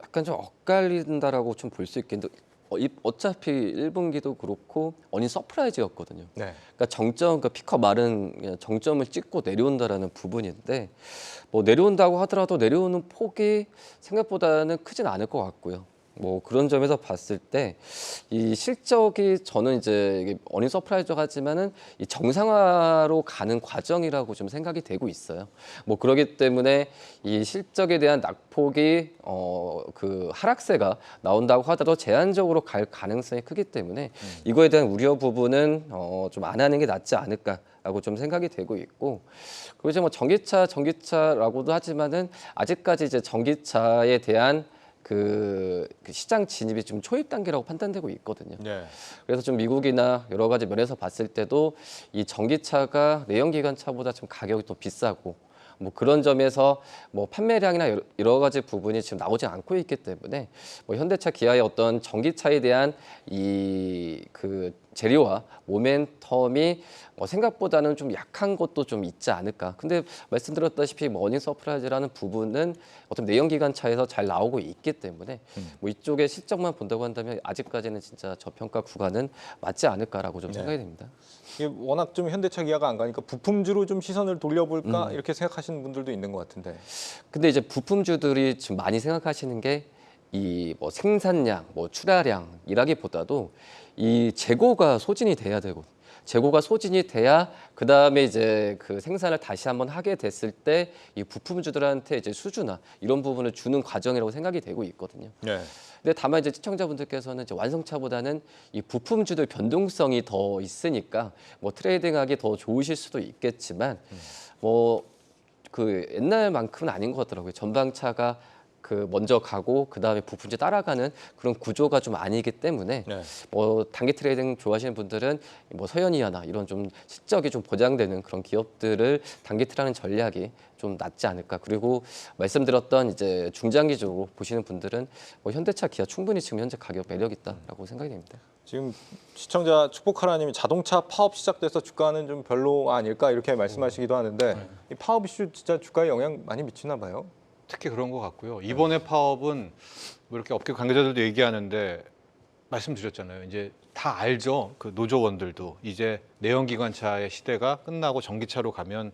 S4: 약간 좀 엇갈린다라고 좀 볼 수 있겠는데 어차피 1분기도 그렇고 어닝 서프라이즈였거든요.
S1: 네.
S4: 그러니까 그러니까 피커 말은 그냥 정점을 찍고 내려온다라는 부분인데 뭐 내려온다고 하더라도 내려오는 폭이 생각보다는 크진 않을 것 같고요. 뭐 그런 점에서 봤을 때 이 실적이 저는 이제 이게 어닝 서프라이즈가 하지만은 이 정상화로 가는 과정이라고 좀 생각이 되고 있어요. 뭐 그렇기 때문에 이 실적에 대한 낙폭이 그 하락세가 나온다고 하더라도 제한적으로 갈 가능성이 크기 때문에 이거에 대한 우려 부분은 좀 안 하는 게 낫지 않을까라고 좀 생각이 되고 있고 그리고 이제 뭐 전기차라고도 하지만은 아직까지 이제 전기차에 대한 그 시장 진입이 좀 초입 단계라고 판단되고 있거든요.
S1: 네.
S4: 그래서 좀 미국이나 여러 가지 면에서 봤을 때도 이 전기차가 내연기관차보다 좀 가격이 더 비싸고 뭐 그런 점에서 뭐 판매량이나 여러 가지 부분이 지금 나오지 않고 있기 때문에 뭐 현대차, 기아의 어떤 전기차에 대한 이 그 재료와 모멘텀이 생각보다는 좀 약한 것도 좀 있지 않을까. 근데 말씀드렸다시피 뭐 어닝 서프라이즈라는 부분은 어떤 내연기관차에서 잘 나오고 있기 때문에 뭐 이쪽의 실적만 본다고 한다면 아직까지는 진짜 저평가 구간은 맞지 않을까라고 좀 생각이 됩니다.
S1: 이게 워낙 좀 현대차 기아가 안 가니까 부품주로 좀 시선을 돌려볼까 이렇게 생각하시는 분들도 있는 것 같은데.
S4: 근데 이제 부품주들이 지금 많이 생각하시는 게 이 뭐 생산량, 뭐 출하량이라기보다도 이 재고가 소진이 돼야 되고 재고가 소진이 돼야 그 다음에 이제 그 생산을 다시 한번 하게 됐을 때 이 부품주들한테 이제 수주나 이런 부분을 주는 과정이라고 생각이 되고 있거든요.
S1: 네.
S4: 근데 다만 이제 시청자분들께서는 이제 완성차보다는 이 부품주들 변동성이 더 있으니까 뭐 트레이딩하기 더 좋으실 수도 있겠지만 뭐 그 옛날만큼은 아닌 것 같더라고요. 전방차가 그 먼저 가고 그 다음에 부품주 따라가는 그런 구조가 좀 아니기 때문에
S1: 네.
S4: 뭐 단기 트레이딩 좋아하시는 분들은 뭐 서현이나 이런 좀 실적이 좀 보장되는 그런 기업들을 단기 트라는 전략이 좀 낫지 않을까. 그리고 말씀드렸던 이제 중장기적으로 보시는 분들은 뭐 현대차, 기아 충분히 지금 현재 가격 매력 있다라고 생각이 됩니다.
S1: 지금 시청자 축복하라님이 자동차 파업 시작돼서 주가는 좀 별로 아닐까 이렇게 말씀하시기도 하는데 이 파업 이슈 진짜 주가에 영향 많이 미치나 봐요.
S2: 특히 그런 것 같고요. 이번에 파업은 뭐 이렇게 업계 관계자들도 얘기하는데 말씀드렸잖아요. 이제 다 알죠. 그 노조원들도 이제 내연기관차의 시대가 끝나고 전기차로 가면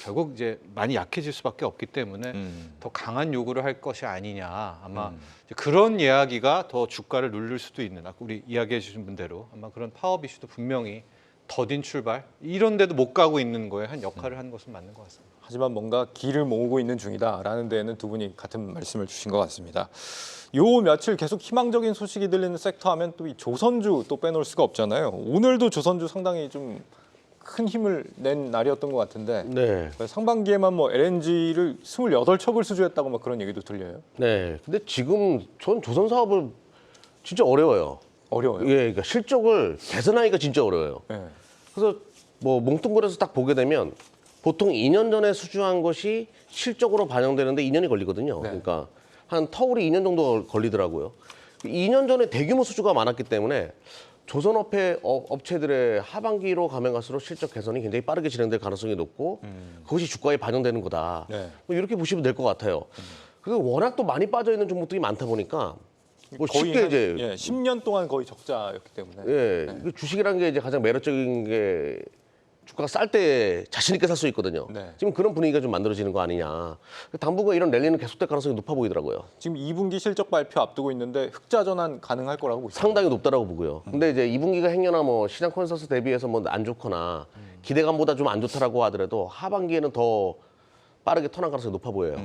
S2: 결국 이제 많이 약해질 수밖에 없기 때문에 더 강한 요구를 할 것이 아니냐 아마 이제 그런 이야기가 더 주가를 누를 수도 있는 아까 우리 이야기해 주신 분대로 아마 그런 파업 이슈도 분명히 더딘 출발 이런 데도 못 가고 있는 거에 한 역할을 한 것은 맞는 것 같습니다.
S1: 하지만 뭔가 길을 모으고 있는 중이다라는 데에는 두 분이 같은 말씀을 주신 것 같습니다. 요 며칠 계속 희망적인 소식이 들리는 섹터 하면 또 이 조선주 또 빼놓을 수가 없잖아요. 오늘도 조선주 상당히 좀 큰 힘을 낸 날이었던 것 같은데
S3: 네.
S1: 상반기에만 뭐 LNG를 28척을 수주했다고 막 그런 얘기도 들려요.
S3: 네. 근데 지금 전 조선 사업을 진짜 어려워요.
S1: 어려워요.
S3: 예, 그러니까 실적을 개선하기가 진짜 어려워요.
S1: 네.
S3: 그래서 뭐 뭉뚱그려서 딱 보게 되면 보통 2년 전에 수주한 것이 실적으로 반영되는데 2년이 걸리거든요.
S1: 네.
S3: 그러니까 한 터울이 2년 정도 걸리더라고요. 2년 전에 대규모 수주가 많았기 때문에 조선업체 업체들의 하반기로 가면 갈수록 실적 개선이 굉장히 빠르게 진행될 가능성이 높고 그것이 주가에 반영되는 거다.
S1: 네.
S3: 뭐 이렇게 보시면 될 것 같아요. 그리고 워낙 또 많이 빠져 있는 종목들이 많다 보니까 뭐
S1: 거의
S3: 쉽게
S1: 한,
S3: 이제
S1: 10년 동안 거의 적자였기 때문에.
S3: 예, 그 주식이라는 게 이제 가장 매력적인 게 주가가 쌀 때 자신 있게 살 수 있거든요.
S1: 네.
S3: 지금 그런 분위기가 좀 만들어지는 거 아니냐. 당분간 이런 랠리는 계속될 가능성이 높아 보이더라고요.
S1: 지금 2분기 실적 발표 앞두고 있는데 흑자 전환 가능할 거라고 보시죠.
S3: 상당히 높다라고 보고요. 근데 이제 2분기가 행여나 뭐 시장 컨센서스 대비해서 뭐 안 좋거나 기대감보다 좀 안 좋다라고 하더라도 하반기에는 더 빠르게 턴할 가능성이 높아 보여요.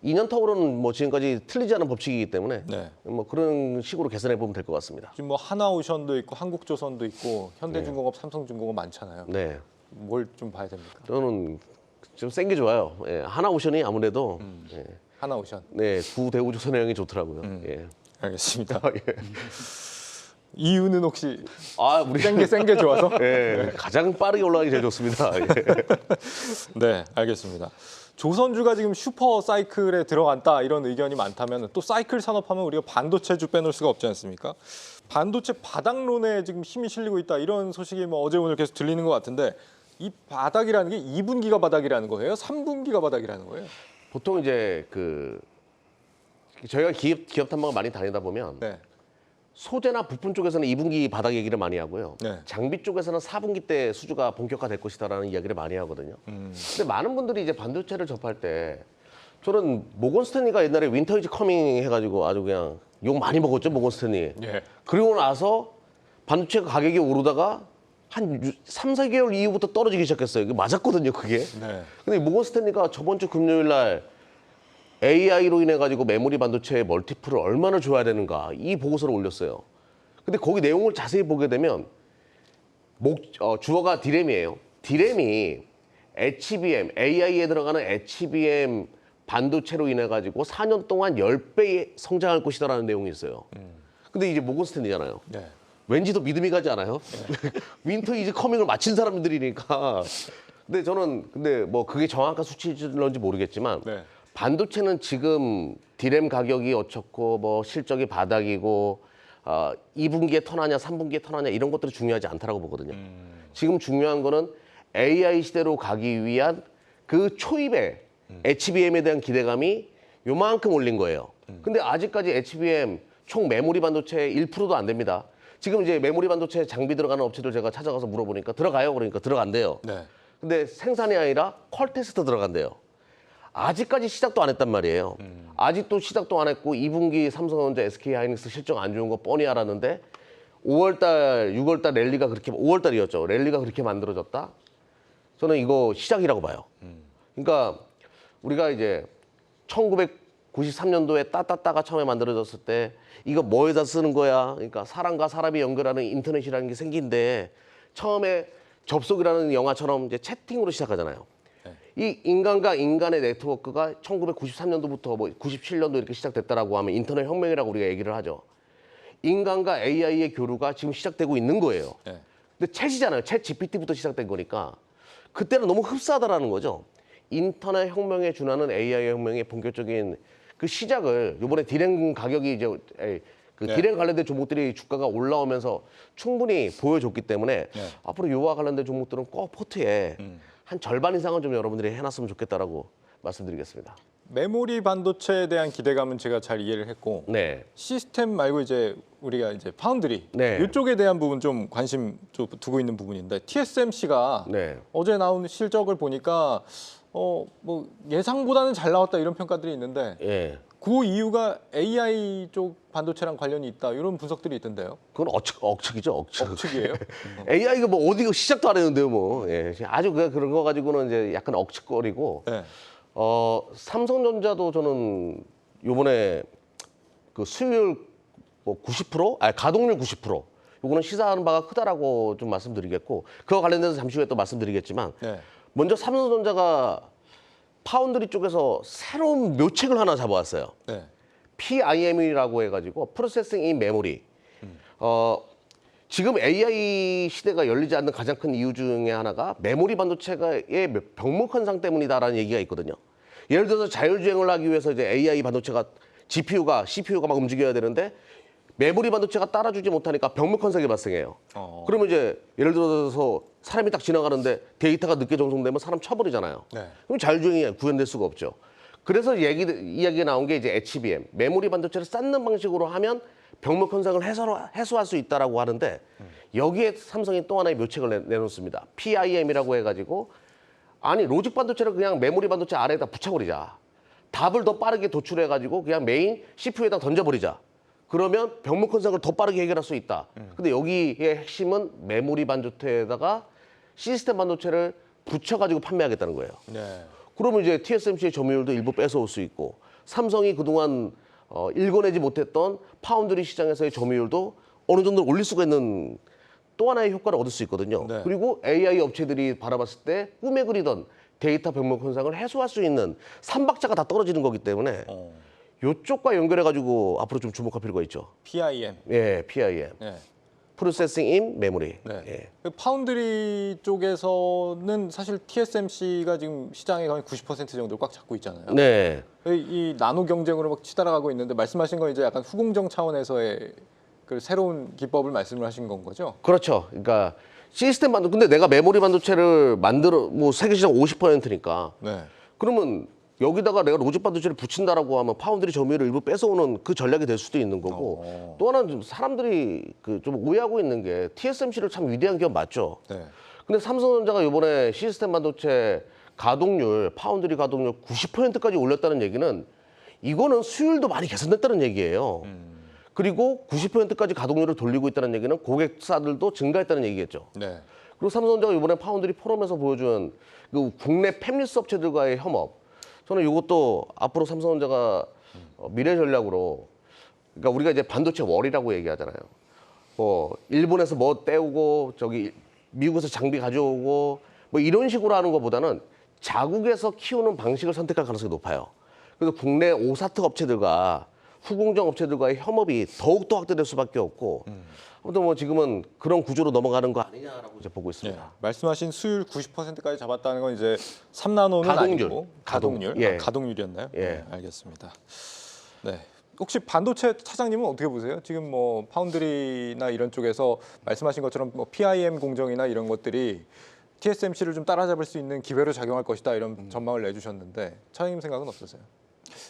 S3: 2년 터울은 뭐 지금까지 틀리지 않은 법칙이기 때문에
S1: 네.
S3: 뭐 그런 식으로 개선해 보면 될 것 같습니다.
S1: 지금 뭐 하나오션도 있고 한국조선도 있고 현대중공업, 삼성중공업 많잖아요.
S3: 네.
S1: 뭘 좀 봐야 됩니까?
S3: 저는 좀 센 게 좋아요. 예, 하나오션이 아무래도 예,
S1: 하나오션.
S3: 네, 구대우조선의 형이 좋더라고요. 예.
S1: 알겠습니다. 이유는 혹시
S3: 아, 우리
S1: 센 게 좋아서?
S3: 예, 가장 빠르게 올라가기 제일 좋습니다. 예.
S1: 네, 알겠습니다. 조선주가 지금 슈퍼 사이클에 들어간다 이런 의견이 많다면 또 사이클 산업하면 우리가 반도체주 빼놓을 수가 없지 않습니까? 반도체 바닥론에 지금 힘이 실리고 있다 이런 소식이 뭐 어제 오늘 계속 들리는 것 같은데 이 바닥이라는 게 2분기가 바닥이라는 거예요? 3분기가 바닥이라는 거예요?
S3: 보통 이제 그 저희가 기업 탐방을 많이 다니다 보면
S1: 네.
S3: 소재나 부품 쪽에서는 2분기 바닥 얘기를 많이 하고요.
S1: 네.
S3: 장비 쪽에서는 4분기 때 수주가 본격화될 것이다라는 이야기를 많이 하거든요. 근데 많은 분들이 이제 반도체를 접할 때 저는 모건 스탠리가 옛날에 윈터 이즈 커밍 해가지고 아주 그냥 욕 많이 먹었죠, 모건 스탠리.
S1: 예.
S3: 그리고 나서 반도체 가격이 오르다가 한 3, 4개월 이후부터 떨어지기 시작했어요. 이게 맞았거든요, 그게.
S1: 네.
S3: 근데 모건 스탠리가 저번 주 금요일 날 AI로 인해 가지고 메모리 반도체의 멀티플을 얼마나 줘야 되는가 이 보고서를 올렸어요. 근데 거기 내용을 자세히 보게 되면 주어가 디램이에요. 디램이 HBM, AI에 들어가는 HBM 반도체로 인해 가지고 4년 동안 10배 성장할 것이다라는 내용이 있어요. 근데 이제 모건 스탠리잖아요.
S1: 네.
S3: 왠지 더 믿음이 가지 않아요? 윈터 이즈 커밍을 마친 사람들이니까. 근데 저는 뭐 그게 정확한 수치인지 모르겠지만
S1: 네.
S3: 반도체는 지금 디램 가격이 어떻고 뭐 실적이 바닥이고 2분기에 턴하냐 3분기에 턴하냐 이런 것들이 중요하지 않다라고 보거든요. 지금 중요한 거는 AI 시대로 가기 위한 그 초입에 HBM에 대한 기대감이 요만큼 올린 거예요. 근데 아직까지 HBM 총 메모리 반도체 1%도 안 됩니다. 지금 이제 메모리 반도체 장비 들어가는 업체들 제가 찾아가서 물어보니까 들어가요. 그러니까 들어간대요.
S1: 네.
S3: 근데 생산이 아니라 퀄 테스트 들어간대요. 아직까지 시작도 안 했단 말이에요. 아직도 시작도 안 했고 2분기 삼성전자, SK하이닉스 실적 안 좋은 거 뻔히 알았는데 5월달, 6월달 랠리가 그렇게 5월달이었죠. 랠리가 그렇게 만들어졌다. 저는 이거 시작이라고 봐요. 그러니까 우리가 이제 1993년도에 따따따가 처음에 만들어졌을 때 이거 뭐에다 쓰는 거야? 그러니까 사람과 사람이 연결하는 인터넷이라는 게 생긴데 처음에 접속이라는 영화처럼 이제 채팅으로 시작하잖아요. 이 인간과 인간의 네트워크가 1993년도부터 뭐 97년도 이렇게 시작됐다라고 하면 인터넷 혁명이라고 우리가 얘기를 하죠. 인간과 AI의 교류가 지금 시작되고 있는 거예요.
S1: 네.
S3: 근데 챗이잖아요. 챗 GPT부터 시작된 거니까 그때는 너무 흡사하다라는 거죠. 인터넷 혁명에 준하는 AI 혁명의 본격적인 그 시작을 이번에 디램 가격이 이제 그
S1: 네.
S3: 디램 관련된 종목들이 주가가 올라오면서 충분히 보여줬기 때문에
S1: 네.
S3: 앞으로 이와 관련된 종목들은 꼭 포트에 한 절반 이상은 좀 여러분들이 해놨으면 좋겠다라고 말씀드리겠습니다.
S1: 메모리 반도체에 대한 기대감은 제가 잘 이해를 했고
S3: 네.
S1: 시스템 말고 이제 우리가 이제 파운드리
S3: 네.
S1: 이쪽에 대한 부분 좀 관심 좀 두고 있는 부분인데 TSMC가
S3: 네.
S1: 어제 나온 실적을 보니까 뭐 예상보다는 잘 나왔다 이런 평가들이 있는데
S3: 예.
S1: 그 이유가 AI 쪽 반도체랑 관련이 있다 이런 분석들이 있던데요.
S3: 그건 억측이죠, 억측.
S1: 억측이에요?
S3: AI가 뭐 어디가 시작도 안 했는데요, 뭐. 예. 아주 그런 거 가지고는 이제 약간 억측거리고.
S1: 네.
S3: 삼성전자도 저는 요번에 그 수율 뭐 90%? 아니, 가동률 90%. 요거는 시사하는 바가 크다라고 좀 말씀드리겠고, 그와 관련돼서 잠시 후에 또 말씀드리겠지만,
S1: 네.
S3: 먼저 삼성전자가 파운드리 쪽에서 새로운 묘책을 하나 잡아왔어요.
S1: 네.
S3: PIM이라고 해가지고 프로세싱 인 메모리. 지금 AI 시대가 열리지 않는 가장 큰 이유 중에 하나가 메모리 반도체의 병목 현상 때문이다라는 얘기가 있거든요. 예를 들어서 자율주행을 하기 위해서 이제 AI 반도체가 GPU가 CPU가 막 움직여야 되는데 메모리 반도체가 따라주지 못하니까 병목 현상이 발생해요. 그러면 이제 예를 들어서 사람이 딱 지나가는데 데이터가 늦게 전송되면 사람 쳐버리잖아요.
S1: 네.
S3: 그럼 자율주행이 구현될 수가 없죠. 그래서 이야기가 나온 게 이제 HBM, 메모리 반도체를 쌓는 방식으로 하면 병목 현상을 해소할 수 있다라고 하는데 여기에 삼성이 또 하나의 묘책을 내놓습니다. PIM이라고 해가지고 아니 로직 반도체를 그냥 메모리 반도체 아래에다 붙여버리자. 답을 더 빠르게 도출해가지고 그냥 메인 CPU에다 던져버리자. 그러면 병목 현상을 더 빠르게 해결할 수 있다. 근데 여기의 핵심은 메모리 반도체에다가 시스템 반도체를 붙여가지고 판매하겠다는 거예요.
S1: 네.
S3: 그러면 이제 TSMC의 점유율도 일부 뺏어올 수 있고 삼성이 그동안 일궈내지 못했던 파운드리 시장에서의 점유율도 어느 정도 올릴 수가 있는 또 하나의 효과를 얻을 수 있거든요.
S1: 네.
S3: 그리고 AI 업체들이 바라봤을 때 꿈에 그리던 데이터 병목 현상을 해소할 수 있는 삼박자가 다 떨어지는 거기 때문에 이쪽과 연결해가지고 앞으로 좀 주목할 필요가 있죠.
S1: PIM.
S3: 예, PIM.
S1: 네.
S3: 프로세싱 인 메모리.
S1: 네.
S3: 예.
S1: 그 파운드리 쪽에서는 사실 TSMC가 지금 시장의 거의 90% 정도를 꽉 잡고 있잖아요.
S3: 네.
S1: 이 나노 경쟁으로 막 치달아가고 있는데 말씀하신 건 이제 약간 후공정 차원에서의 그 새로운 기법을 말씀을 하신 건 거죠?
S3: 그렇죠. 그러니까 시스템 반도 근데 내가 메모리 반도체를 만들어 뭐 세계 시장 50%니까
S1: 네.
S3: 그러면 여기다가 내가 로직 반도체를 붙인다라고 하면 파운드리 점유율을 일부 뺏어오는 그 전략이 될 수도 있는 거고 또 하나는 좀 사람들이 그 좀 오해하고 있는 게 TSMC를 참 위대한 기업 맞죠.
S1: 네.
S3: 근데 삼성전자가 이번에 시스템 반도체 가동률 파운드리 가동률 90%까지 올렸다는 얘기는 이거는 수율도 많이 개선됐다는 얘기예요. 그리고 90%까지 가동률을 돌리고 있다는 얘기는 고객사들도 증가했다는 얘기겠죠.
S1: 네.
S3: 그리고 삼성전자가 이번에 파운드리 포럼에서 보여준 그 국내 팹리스 업체들과의 협업, 저는 이것도 앞으로 삼성전자가 미래 전략으로, 그러니까 우리가 이제 반도체 월이라고 얘기하잖아요. 뭐 일본에서 뭐 떼오고 저기 미국에서 장비 가져오고 뭐 이런 식으로 하는 것보다는 자국에서 키우는 방식을 선택할 가능성이 높아요. 그래서 국내 오사트 업체들과 후공정 업체들과의 협업이 더욱더 확대될 수밖에 없고 아무튼 뭐 지금은 그런 구조로 넘어가는 거 아니냐라고 이제 보고
S1: 네.
S3: 있습니다.
S1: 말씀하신 수율 90%까지 잡았다는 건 이제 3나노는
S3: 가동률.
S1: 아니고 가동률.
S3: 예.
S1: 가동률이었나요?
S3: 예.
S1: 네, 알겠습니다. 네. 혹시 반도체 차장님은 어떻게 보세요? 지금 뭐 파운드리나 이런 쪽에서 말씀하신 것처럼 뭐 PIM 공정이나 이런 것들이 TSMC를 좀 따라잡을 수 있는 기회로 작용할 것이다 이런 전망을 내주셨는데 차장님 생각은 어떠세요?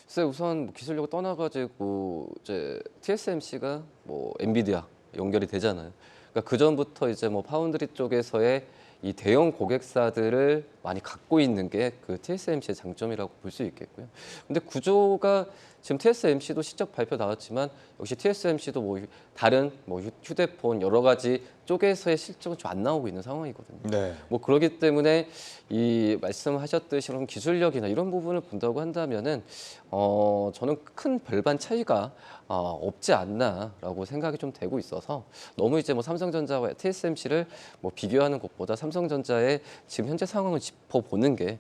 S4: 글쎄 우선 뭐 기술력을 떠나가지고 이제 TSMC가 뭐 엔비디아 연결이 되잖아요. 그러니까 그 전부터 이제 뭐 파운드리 쪽에서의 이 대형 고객사들을 많이 갖고 있는 게 그 TSMC의 장점이라고 볼 수 있겠고요. 근데 구조가 지금 TSMC도 실적 발표 나왔지만 역시 TSMC도 뭐 다른 뭐 휴대폰 여러 가지 쪽에서의 실적은 좀 안 나오고 있는 상황이거든요.
S1: 네.
S4: 뭐 그렇기 때문에 이 말씀하셨듯이 그런 기술력이나 이런 부분을 본다고 한다면은 저는 큰 별반 차이가 없지 않나라고 생각이 좀 되고 있어서 너무 이제 뭐 삼성전자와 TSMC를 뭐 비교하는 것보다 삼성전자의 지금 현재 상황을 짚어보는 게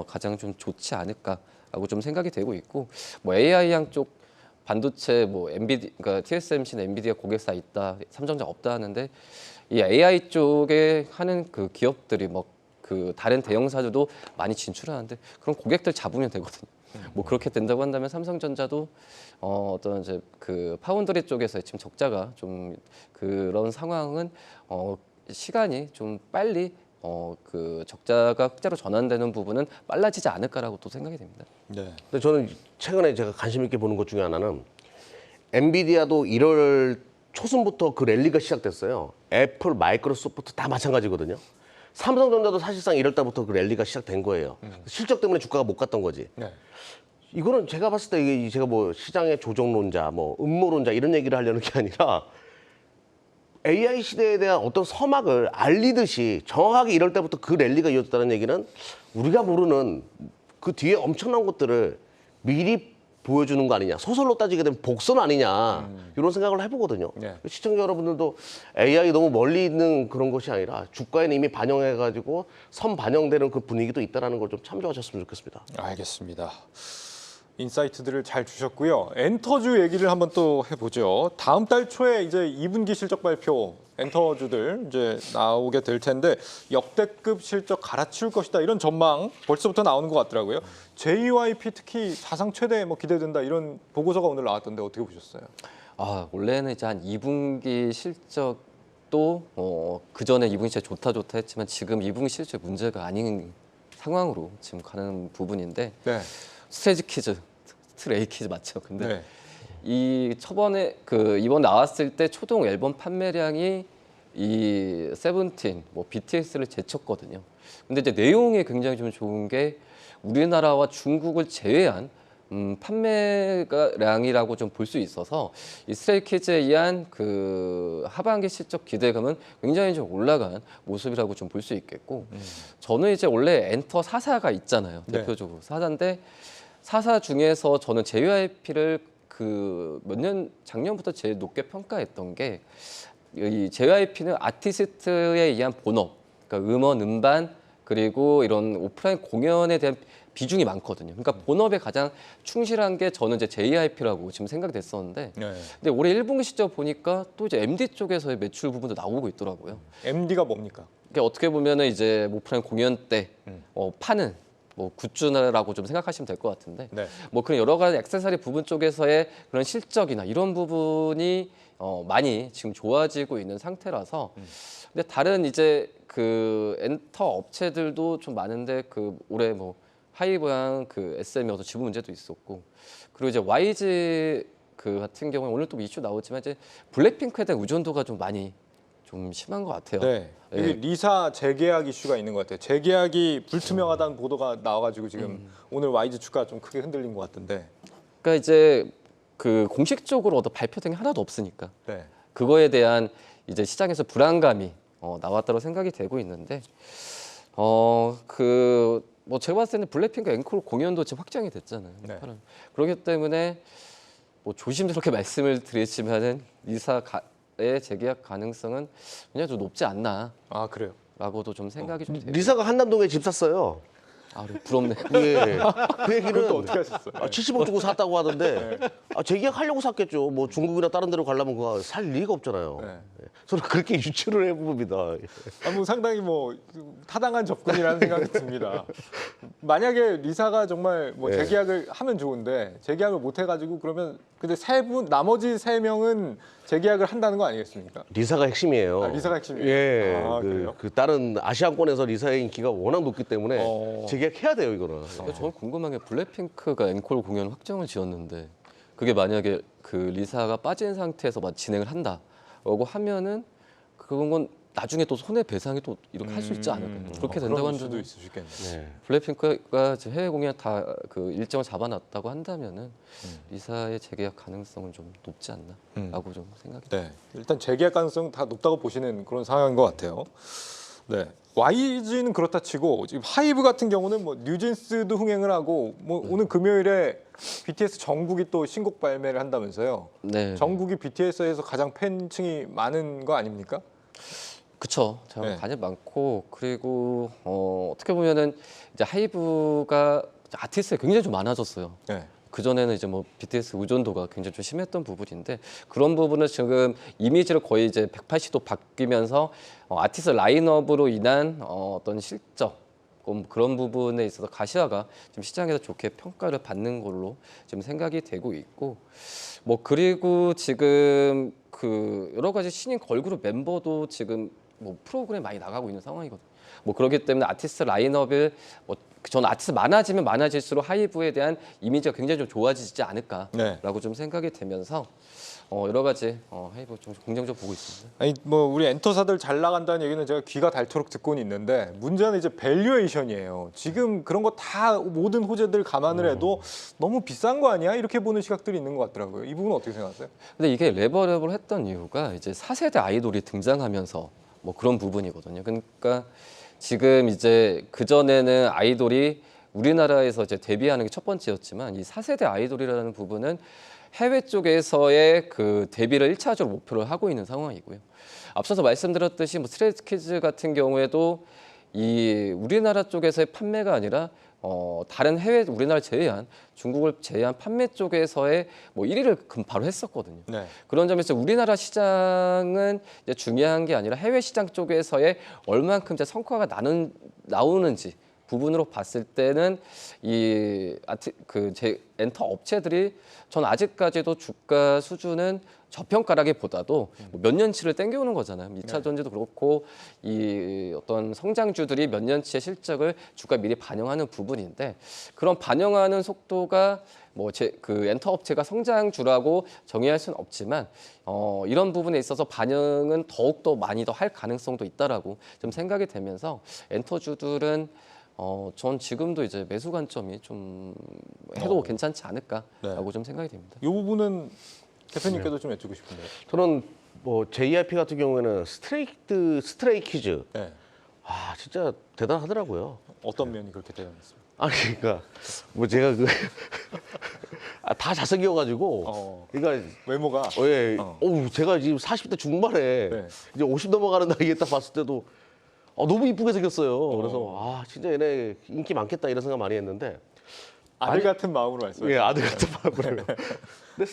S4: 가장 좀 좋지 않을까라고 좀 생각이 되고 있고 뭐 AI 양 쪽 반도체 뭐 그러니까 TSMC나 엔비디아 고객사 있다, 삼성전자 없다 하는데 이 AI 쪽에 하는 그 기업들이 뭐 그 다른 대형사들도 많이 진출하는데 그런 고객들 잡으면 되거든요. 뭐 그렇게 된다고 한다면 삼성전자도 어떤 이제 그 파운드리 쪽에서 지금 적자가 좀 그런 상황은 시간이 좀 빨리 그 적자가 흑자로 전환되는 부분은 빨라지지 않을까라고 또 생각이 됩니다.
S1: 네.
S3: 근데 저는 최근에 제가 관심 있게 보는 것 중에 하나는 엔비디아도 1월 초순부터 그 랠리가 시작됐어요. 애플, 마이크로소프트 다 마찬가지거든요. 삼성전자도 사실상 1월 달부터 그 랠리가 시작된 거예요. 실적 때문에 주가가 못 갔던 거지.
S1: 네.
S3: 이거는 제가 봤을 때 이게 제가 뭐 시장의 조정론자, 뭐 음모론자 이런 얘기를 하려는 게 아니라 AI 시대에 대한 어떤 서막을 알리듯이 정확하게 이럴 때부터 그 랠리가 이어졌다는 얘기는 우리가 모르는 그 뒤에 엄청난 것들을 미리 보여주는 거 아니냐. 소설로 따지게 되면 복선 아니냐. 이런 생각을 해보거든요.
S1: 네.
S3: 시청자 여러분들도 AI 너무 멀리 있는 그런 것이 아니라 주가에는 이미 반영해가지고 선반영되는 그 분위기도 있다는 걸 좀 참조하셨으면 좋겠습니다.
S1: 알겠습니다. 인사이트들을 잘 주셨고요. 엔터주 얘기를 한번 또 해보죠. 다음 달 초에 이제 2분기 실적 발표 엔터주들 이제 나오게 될 텐데 역대급 실적 갈아치울 것이다 이런 전망 벌써부터 나오는 것 같더라고요. JYP 특히 사상 최대 뭐 기대된다 이런 보고서가 오늘 나왔던데 어떻게 보셨어요?
S4: 원래는 이제 한 2분기 실적도 그 전에 2분기 실적 좋다 했지만 지금 2분기 실적 문제가 아닌 상황으로 지금 가는 부분인데
S1: 네.
S4: 스트레이트 퀴즈, 트레이 퀴즈 맞죠? 근데
S1: 네.
S4: 이 저번에 이번 나왔을 때 초동 앨범 판매량이 이 세븐틴, 뭐 BTS를 제쳤거든요. 근데 이제 내용이 굉장히 좀 좋은 게 우리나라와 중국을 제외한 판매량이라고 좀 볼 수 있어서 이 스트레이키즈에 의한 그 하반기 실적 기대감은 굉장히 좀 올라간 모습이라고 좀 볼 수 있겠고 저는 이제 원래 엔터 4사가 있잖아요.
S1: 네.
S4: 대표적으로 4사인데 4사 중에서 저는 JYP를 작년부터 제일 높게 평가했던 게 이 JYP는 아티스트에 의한 본업, 그러니까 음원, 음반 그리고 이런 오프라인 공연에 대한 비중이 많거든요. 그러니까 본업에 가장 충실한 게 저는 이제 JYP라고 지금 생각이 됐었는데,
S1: 네.
S4: 근데 올해 1분기 실적 보니까 또 이제 MD 쪽에서의 매출 부분도 나오고 있더라고요.
S1: MD가 뭡니까?
S4: 그러니까 어떻게 보면은 이제 오프라인 공연 때 파는 뭐 굿즈라고 좀 생각하시면 될 것 같은데,
S1: 네.
S4: 뭐 그런 여러 가지 액세서리 부분 쪽에서의 그런 실적이나 이런 부분이 많이 지금 좋아지고 있는 상태라서. 근데 다른 이제 그 엔터 업체들도 좀 많은데 그 올해 뭐 하이브랑 그 SM이 지분 문제도 있었고, 그리고 이제 YG 그 같은 경우에 오늘 또 이슈 나오지만 이제 블랙핑크에 대한 의존도가 좀 많이 좀 심한 것 같아요.
S1: 네. 이게 리사 재계약 이슈가 있는 것 같아요. 재계약이 불투명하다는 보도가 나와가지고 지금 오늘 YG 주가 좀 크게 흔들린 것 같은데.
S4: 그러니까 이제 그 공식적으로 발표된 게 하나도 없으니까
S1: 네.
S4: 그거에 대한 이제 시장에서 불안감이 나왔다고 생각이 되고 있는데 뭐 제가 봤을 때는 블랙핑크 앵콜 공연도 지금 확정이 됐잖아요.
S1: 네.
S4: 그렇기 때문에 뭐 조심스럽게 말씀을 드리지만은 리사의 재계약 가능성은 굉장히 좀 높지 않나라고도
S1: 아 그래요.
S4: 좀 생각이 좀 돼요.
S3: 리사가 한남동에 집 샀어요.
S4: 아, 부럽네.
S3: 예. 그 얘기는
S1: 그건 또 어떻게 하셨어요?
S3: 70억 주고 샀다고 하던데 재계약하려고 샀겠죠. 뭐 중국이나 다른 데로 가려면 그거 살 리가 없잖아요.
S1: 네.
S3: 예. 저는 그렇게 유추를 해봅니다.
S1: 뭐 상당히 뭐 타당한 접근이라는 생각이 듭니다. 만약에 리사가 정말 뭐
S3: 네.
S1: 재계약을 하면 좋은데 재계약을 못 해가지고 그러면 근데 나머지 3명은 재계약을 한다는 거 아니겠습니까?
S3: 리사가 핵심이에요.
S1: 아, 리사가 핵심이에요?
S3: 예.
S1: 아, 그래요?
S3: 그 다른 아시아권에서 리사의 인기가 워낙 높기 때문에 재계약해야 돼요, 이거는.
S4: 근데 저는 궁금한 게 블랙핑크가 앵콜 공연 확정을 지었는데 그게 만약에 그 리사가 빠진 상태에서 진행을 한다라고 하면은 그건 나중에 또 손해배상이 또 이렇게 할 수 있지 않을까요? 그렇게 된다고
S1: 그럴 수도
S4: 하는데
S1: 있을 수 있겠네요.
S3: 네.
S4: 블랙핑크가 지금 해외 공연 다 그 일정을 잡아놨다고 한다면은 리사의 재계약 가능성은 좀 높지 않나라고 좀 생각이
S1: 네, 일단 재계약 가능성 다 높다고 보시는 그런 상황인 것 같아요. 네, YG는 그렇다 치고 지금 하이브 같은 경우는 뭐 뉴진스도 흥행을 하고 뭐 오늘 금요일에 BTS 정국이 또 신곡 발매를 한다면서요.
S4: 네.
S1: 정국이 BTS에서 가장 팬층이 많은 거 아닙니까?
S4: 그쵸.
S1: 네.
S4: 관심 많고 그리고 어떻게 보면은 이제 하이브가 아티스트가 굉장히 좀 많아졌어요.
S1: 네.
S4: 그 전에는 이제 뭐 BTS 의존도가 굉장히 좀 심했던 부분인데 그런 부분은 지금 이미지를 거의 이제 180도 바뀌면서 아티스트 라인업으로 인한 어떤 실적 그런 부분에 있어서 가시화가 지금 시장에서 좋게 평가를 받는 걸로 지금 생각이 되고 있고 뭐 그리고 지금 그 여러 가지 신인 걸그룹 멤버도 지금 뭐 프로그램 많이 나가고 있는 상황이거든요. 뭐 그렇기 때문에 아티스트 라인업을 저는 아티스트 많아지면 많아질수록 하이브에 대한 이미지가 굉장히 좀 좋아지지 않을까라고
S1: 네.
S4: 좀 생각이 되면서 여러 가지 하이브 좀 긍정적으로 보고 있습니다.
S1: 아니 뭐 우리 엔터사들 잘 나간다는 얘기는 제가 귀가 닳도록 듣고는 있는데 문제는 이제 밸류에이션이에요. 지금 그런 거 다 모든 호재들 감안을 해도 너무 비싼 거 아니야? 이렇게 보는 시각들이 있는 것 같더라고요. 이 부분은 어떻게 생각하세요?
S4: 근데 이게 레버업을 했던 이유가 이제 4세대 아이돌이 등장하면서 뭐 그런 부분이거든요. 그러니까 지금 이제 그 전에는 아이돌이 우리나라에서 이제 데뷔하는 게 첫 번째였지만 이 4세대 아이돌이라는 부분은 해외 쪽에서의 그 데뷔를 1차적으로 목표를 하고 있는 상황이고요. 앞서서 말씀드렸듯이 뭐 스트레이키즈 같은 경우에도 이 우리나라 쪽에서의 판매가 아니라 다른 해외 우리나라 제외한 중국을 제외한 판매 쪽에서의 뭐 1위를 바로 했었거든요.
S1: 네.
S4: 그런 점에서 우리나라 시장은 이제 중요한 게 아니라 해외 시장 쪽에서의 얼만큼 이제 성과가 나오는지 부분으로 봤을 때는 이 엔터 업체들이 전 아직까지도 주가 수준은 저평가라기보다도 몇 년치를 땡겨오는 거잖아요. 2차 전지도 그렇고 이 어떤 성장주들이 몇 년치의 실적을 주가 미리 반영하는 부분인데 그런 반영하는 속도가 뭐 그 엔터 업체가 성장주라고 정의할 수는 없지만 이런 부분에 있어서 반영은 더욱 더 많이 더 할 가능성도 있다라고 좀 생각이 되면서 엔터주들은 전 지금도 이제 매수 관점이 좀 해도 괜찮지 않을까라고 좀 생각이 됩니다.
S1: 이 부분은 대표님께도 좀 여쭙고 싶은데요.
S3: 저는 뭐 JYP 같은 경우에는 스트레이키즈
S1: 네.
S3: 진짜 대단하더라고요.
S1: 어떤 면이 그렇게 대단했습니까?
S3: 그러니까 뭐 제가 다 잘생겨가지고 그러니까
S1: 외모가
S3: 제가 지금 40대 중반에
S1: 네.
S3: 이제 50 넘어가는 나이에 딱 봤을 때도 너무 이쁘게 생겼어요. 그래서 진짜 얘네 인기 많겠다 이런 생각 많이 했는데
S1: 아들 같은 마음으로 말씀하셨어요.
S3: 아들 같은 마음으로. 근데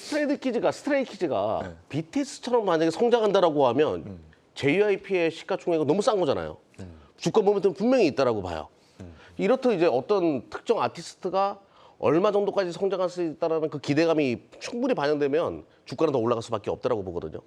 S3: 스트레이키즈가 BTS처럼 만약에 성장한다라고 하면 JYP의 시가총액은 너무 싼 거잖아요. 주가 모멘텀 분명히 있다라고 봐요. 이렇듯 이제 어떤 특정 아티스트가 얼마 정도까지 성장할 수 있다라는 그 기대감이 충분히 반영되면 주가는 더 올라갈 수밖에 없다라고 보거든요.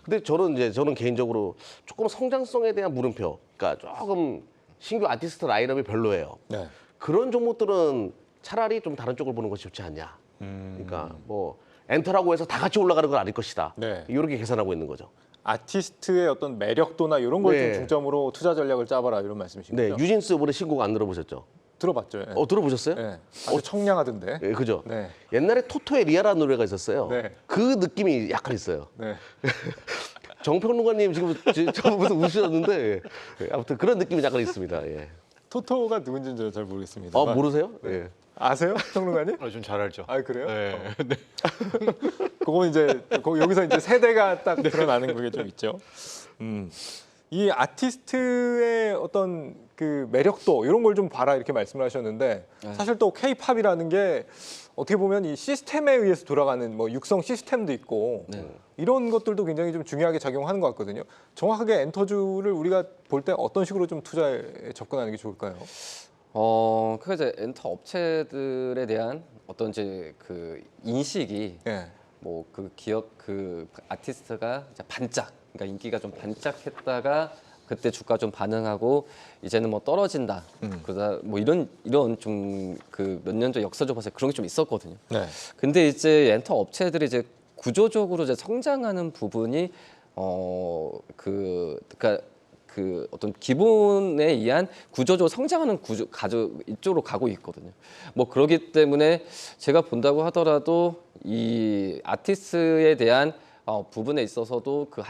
S3: 근데 저는 개인적으로 조금 성장성에 대한 물음표, 그러니까 조금 신규 아티스트 라인업이 별로예요.
S1: 네.
S3: 그런 종목들은 차라리 좀 다른 쪽을 보는 것이 좋지 않냐. 그러니까 뭐 엔터라고 해서 다 같이 올라가는 건 아닐 것이다.
S1: 네.
S3: 이렇게 계산하고 있는 거죠.
S1: 아티스트의 어떤 매력도나 이런 걸 좀
S3: 네.
S1: 중점으로 투자 전략을 짜봐라 이런 말씀이신
S3: 네,
S1: 거죠?
S3: 유진스 이번에 신곡 안 들어보셨죠?
S1: 들어봤죠. 예.
S3: 들어보셨어요?
S1: 네. 아주 청량하던데.
S3: 네, 그죠?
S1: 네.
S3: 옛날에 토토의 리아라는 노래가 있었어요.
S1: 네.
S3: 그 느낌이 약간 있어요.
S1: 네.
S3: 정평론가님 지금 처음부터 우시셨는데 아무튼 그런 느낌이 약간 있습니다. 예.
S1: 토토가 누군지는 저는 잘 모르겠습니다.
S3: 모르세요? 예.
S1: 아세요, 평론가님?
S2: 좀 잘 알죠.
S1: 아 그래요?
S2: 네.
S1: 그건 이제 여기서 이제 세대가 딱 드러나는 그게 좀 있죠. 이 아티스트의 어떤 그 매력도 이런 걸 좀 봐라 이렇게 말씀을 하셨는데 사실 또 K-팝이라는 게 어떻게 보면 이 시스템에 의해서 돌아가는 뭐 육성 시스템도 있고 이런 것들도 굉장히 좀 중요하게 작용하는 것 같거든요. 정확하게 엔터주를 우리가 볼 때 어떤 식으로 좀 투자에 접근하는 게 좋을까요?
S4: 그 이제 엔터 업체들에 대한 어떤 이제 그 인식이
S1: 예.
S4: 뭐 그 기업 그 아티스트가 이제 반짝, 그러니까 인기가 좀 반짝했다가 그때 주가 좀 반응하고 이제는 뭐 떨어진다. 그러다 뭐 이런 좀 그 몇 년 전 역사적으로 봤을 때 그런 게 좀 있었거든요.
S1: 네.
S4: 근데 이제 엔터 업체들이 이제 구조적으로 이제 성장하는 부분이 그러니까 그 어떤 기본에 의한 구조적으로 성장하는 이쪽으로 가고 있거든요. 뭐 그렇기 때문에 제가 본다고 하더라도 이 아티스트에 대한 부분에 있어서도 그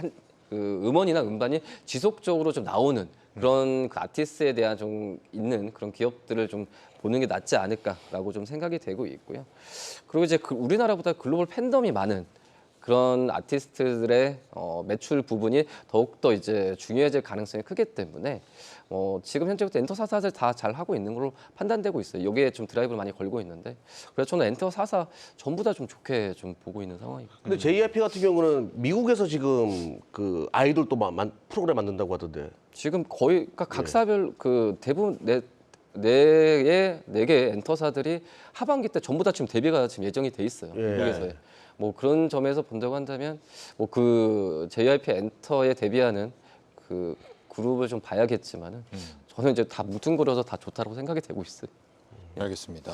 S4: 음원이나 음반이 지속적으로 좀 나오는 그런 그 아티스트에 대한 좀 있는 그런 기업들을 좀 보는 게 낫지 않을까라고 좀 생각이 되고 있고요. 그리고 이제 우리나라보다 글로벌 팬덤이 많은 그런 아티스트들의 매출 부분이 더욱더 이제 중요해질 가능성이 크기 때문에 지금 현재부터 엔터 4사들 다 잘 하고 있는 걸로 판단되고 있어요. 여기에 좀 드라이브를 많이 걸고 있는데 그래서 저는 엔터 4사 전부 다 좀 좋게 좀 보고 있는 상황이고.
S3: 근데 JYP 같은 경우는 미국에서 지금 그 아이돌 또 프로그램 만든다고 하던데.
S4: 지금 거의 그러니까 각 사별 그 대부분 네 개 엔터사들이 하반기 때 전부 다 지금 데뷔가 지금 예정이 돼 있어요. 미국에서의. 뭐 그런 점에서 본다고 한다면 뭐 그 JYP 엔터에 데뷔하는 그 그룹을 좀 봐야겠지만은 저는 이제 다 뭉뚱그려서 다 좋다고 생각이 되고 있어요.
S1: 알겠습니다.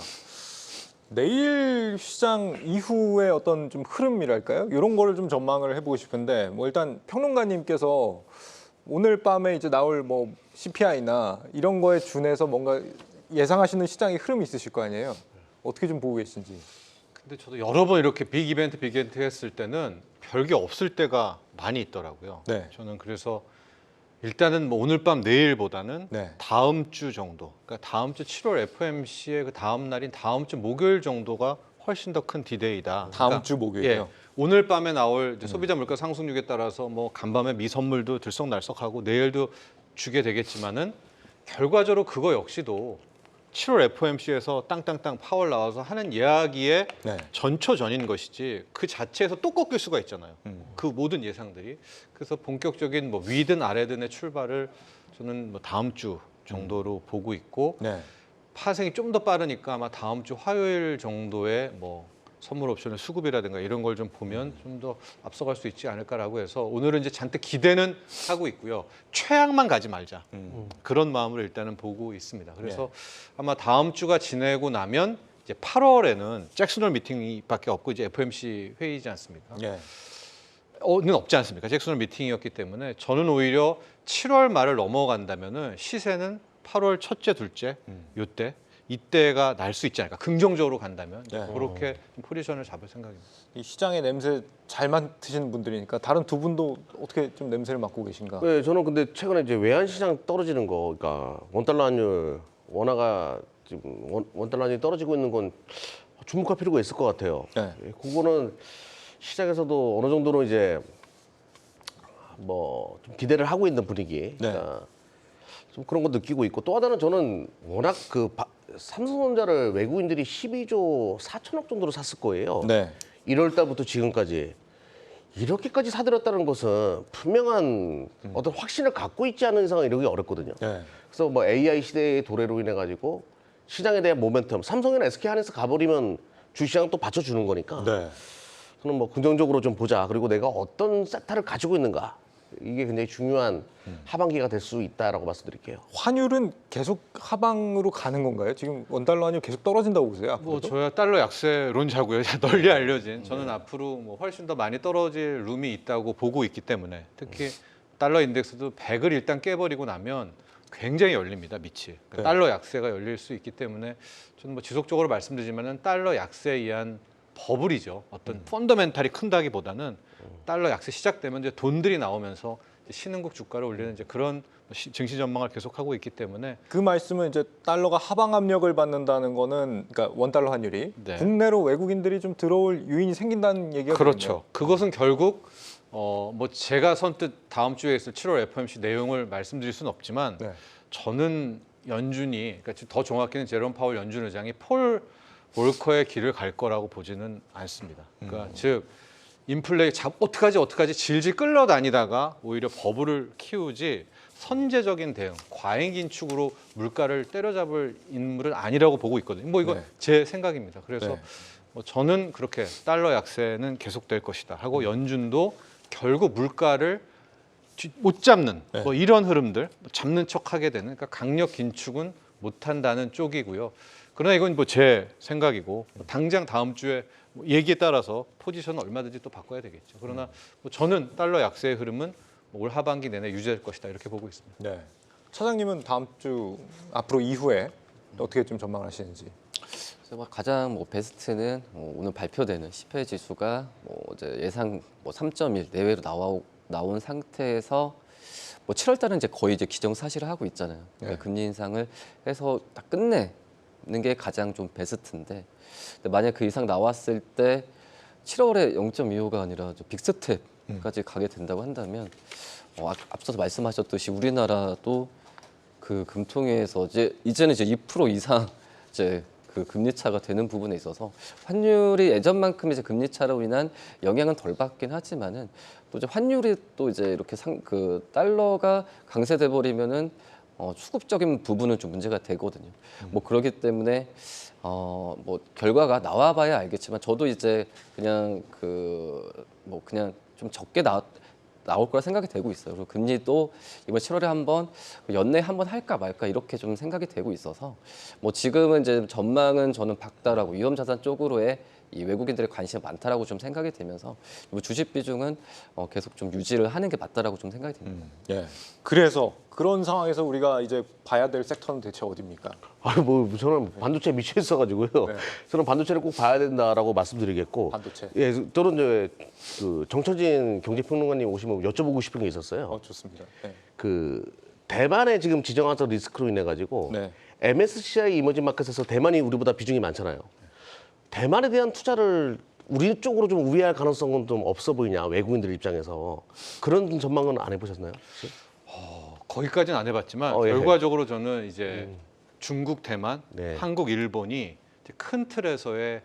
S1: 내일 시장 이후의 어떤 좀 흐름이랄까요? 이런 거를 좀 전망을 해보고 싶은데 뭐 일단 평론가님께서 오늘 밤에 이제 나올 뭐 CPI나 이런 거에 준해서 뭔가 예상하시는 시장의 흐름이 있으실 거 아니에요? 어떻게 좀 보고 계신지.
S2: 근데 저도 여러 번 이렇게 빅 이벤트 했을 때는 별게 없을 때가 많이 있더라고요.
S1: 네.
S2: 저는 그래서 일단은 뭐 오늘 밤 내일보다는
S1: 네.
S2: 다음 주 정도, 그러니까 다음 주 7월 FOMC의 그 다음 날인 다음 주 목요일 정도가 훨씬 더 큰 디데이다.
S1: 다음
S2: 그러니까
S1: 주 목요일이요?
S2: 예, 오늘 밤에 나올 이제 소비자 물가 상승률에 따라서 뭐 간밤에 미 선물도 들썩날썩하고 내일도 주게 되겠지만은 결과적으로 그거 역시도 7월 FOMC에서 땅땅땅 파월 나와서 하는 이야기의
S1: 네.
S2: 전초전인 것이지 그 자체에서 또 꺾일 수가 있잖아요. 그 모든 예상들이. 그래서 본격적인 뭐 위든 아래든의 출발을 저는 뭐 다음 주 정도로 보고 있고
S1: 네.
S2: 파생이 좀 더 빠르니까 아마 다음 주 화요일 정도에 뭐 선물 옵션의 수급이라든가 이런 걸 좀 보면 좀 더 앞서갈 수 있지 않을까라고 해서 오늘은 이제 잔뜩 기대는 하고 있고요. 최악만 가지 말자. 그런 마음으로 일단은 보고 있습니다. 그래서 아마 다음 주가 지내고 나면 이제 8월에는 잭슨홀 미팅밖에 없고 이제 FOMC 회의지 않습니까?
S1: 네.
S2: 는 없지 않습니까? 잭슨홀 미팅이었기 때문에 저는 오히려 7월 말을 넘어간다면은 시세는 8월 첫째, 둘째 요때 이때가 날 수 있지 않을까? 긍정적으로 간다면
S1: 네.
S2: 그렇게 좀 포지션을 잡을 생각입니다.
S1: 이 시장의 냄새 잘 맡으시는 분들이니까 다른 두 분도 어떻게 좀 냄새를 맡고 계신가?
S3: 네, 저는 근데 최근에 이제 외환 시장 떨어지는 거, 그러니까 원달러 환율 원화가 지금 원달러 환율이 떨어지고 있는 건 주목할 필요가 있을 것 같아요.
S1: 네.
S3: 그거는 시장에서도 어느 정도로 이제 뭐 좀 기대를 하고 있는 분위기. 그러니까 좀 그런 거 느끼고 있고 또 하나는 저는 워낙 그 삼성전자를 외국인들이 12조 4천억 정도로 샀을 거예요.
S1: 네.
S3: 1월 달부터 지금까지 이렇게까지 사들였다는 것은 분명한 어떤 확신을 갖고 있지 않은 이상은 이러기 어렵거든요.
S1: 네.
S3: 그래서 뭐 AI 시대의 도래로 인해 가지고 시장에 대한 모멘텀, 삼성이나 SK 하이닉스 가버리면 주시장 또 받쳐주는 거니까
S1: 네.
S3: 저는 뭐 긍정적으로 좀 보자. 그리고 내가 어떤 섹터를 가지고 있는가. 이게 굉장히 중요한 하반기가 될 수 있다라고 말씀드릴게요.
S1: 환율은 계속 하방으로 가는 건가요? 지금 원달러 환율 계속 떨어진다고 보세요?
S2: 뭐
S1: 앞으로도?
S2: 저야 달러 약세론자고요. 널리 알려진. 저는 앞으로 뭐 훨씬 더 많이 떨어질 룸이 있다고 보고 있기 때문에 특히 달러 인덱스도 100을 일단 깨버리고 나면 굉장히 열립니다. 밑이. 그러니까
S1: 네.
S2: 달러 약세가 열릴 수 있기 때문에 저는 뭐 지속적으로 말씀드리지만은 달러 약세에 의한 버블이죠. 어떤 펀더멘탈이 큰다기보다는 달러 약세 시작되면 이제 돈들이 나오면서 이제 신흥국 주가를 올리는 이제 그런 증시 전망을 계속하고 있기 때문에
S1: 그 말씀은 이제 달러가 하방 압력을 받는다는 거는 그러니까 원달러 환율이
S2: 네.
S1: 국내로 외국인들이 좀 들어올 요인이 생긴다는 얘기가
S2: 그렇죠. 그것은 결국 뭐 제가 선뜻 다음 주에 있을 7월 FOMC 내용을 말씀드릴 수는 없지만
S1: 네.
S2: 저는 연준이 그러니까 더 정확히는 제롬 파월 연준 의장이 폴 볼커의 길을 갈 거라고 보지는 않습니다. 그러니까 즉 인플레 어떡하지 질질 끌려다니다가 오히려 버블을 키우지 선제적인 대응, 과잉 긴축으로 물가를 때려잡을 인물은 아니라고 보고 있거든요. 뭐 이거
S1: 네.
S2: 제 생각입니다. 그래서
S1: 네.
S2: 뭐 저는 그렇게 달러 약세는 계속될 것이다 하고 연준도 결국 물가를 못 잡는
S1: 네.
S2: 뭐 이런 흐름들 잡는 척하게 되는 그러니까 강력 긴축은 못한다는 쪽이고요. 그러나 이건 뭐 제 생각이고 당장 다음 주에 뭐 얘기에 따라서 포지션은 얼마든지 또 바꿔야 되겠죠. 그러나 뭐 저는 달러 약세의 흐름은 올 하반기 내내 유지될 것이다 이렇게 보고 있습니다.
S1: 네. 차장님은 다음 주 앞으로 이후에 어떻게 좀 전망을 하시는지.
S4: 그래서 뭐 가장 뭐 베스트는 오늘 발표되는 CPI 지수가 뭐 이제 예상 뭐 3.1 내외로 나온 상태에서 뭐 7월 달은 이제 거의 이제 기정사실을 하고 있잖아요. 그러니까
S1: 네.
S4: 금리 인상을 해서 딱 끝내는 게 가장 좀 베스트인데 근데 만약 그 이상 나왔을 때 7월에 0.25가 아니라 빅스텝까지 가게 된다고 한다면 앞서서 말씀하셨듯이 우리나라도 그 금통위에서 이제는 이제 2% 이상 이제 그 금리 차가 되는 부분에 있어서 환율이 예전만큼 이제 금리 차로 인한 영향은 덜 받긴 하지만은 또 이제 환율이 또 이제 이렇게 그 달러가 강세돼 버리면은 수급적인 부분은 좀 문제가 되거든요. 뭐 그렇기 때문에 뭐 결과가 나와봐야 알겠지만 저도 이제 그냥 그냥 좀 적게 나올 거라 생각이 되고 있어요. 그리고 금리도 이번 7월에 한번 연내 한번 할까 말까 이렇게 좀 생각이 되고 있어서 뭐 지금은 이제 전망은 저는 박다라고 위험 자산 쪽으로의 이 외국인들의 관심이 많다라고 좀 생각이 되면서 뭐 주식 비중은 계속 좀 유지를 하는 게 맞다라고 좀 생각이 됩니다.
S1: 예. 그래서 그런 상황에서 우리가 이제 봐야 될 섹터는 대체 어디입니까?
S3: 아니 뭐 저는 반도체에 미쳐 있어가지고요.
S1: 네.
S3: 저는 반도체를 꼭 봐야 된다라고 말씀드리겠고.
S1: 반도체.
S3: 예, 저는 이제 그 정철진 경제평론가님 오시면 여쭤보고 싶은 게 있었어요.
S1: 좋습니다. 네.
S3: 그 대만의 지금 지정학적 리스크로 인해 가지고
S1: 네.
S3: MSCI 이머징 마켓에서 대만이 우리보다 비중이 많잖아요. 대만에 대한 투자를 우리 쪽으로 좀 우회할 가능성은 좀 없어 보이냐, 외국인들 입장에서 그런 전망은 안 해보셨나요? 혹시?
S2: 거기까지는 안 해봤지만
S3: 예.
S2: 결과적으로 저는 이제 중국, 대만,
S3: 네.
S2: 한국, 일본이 이제 큰 틀에서의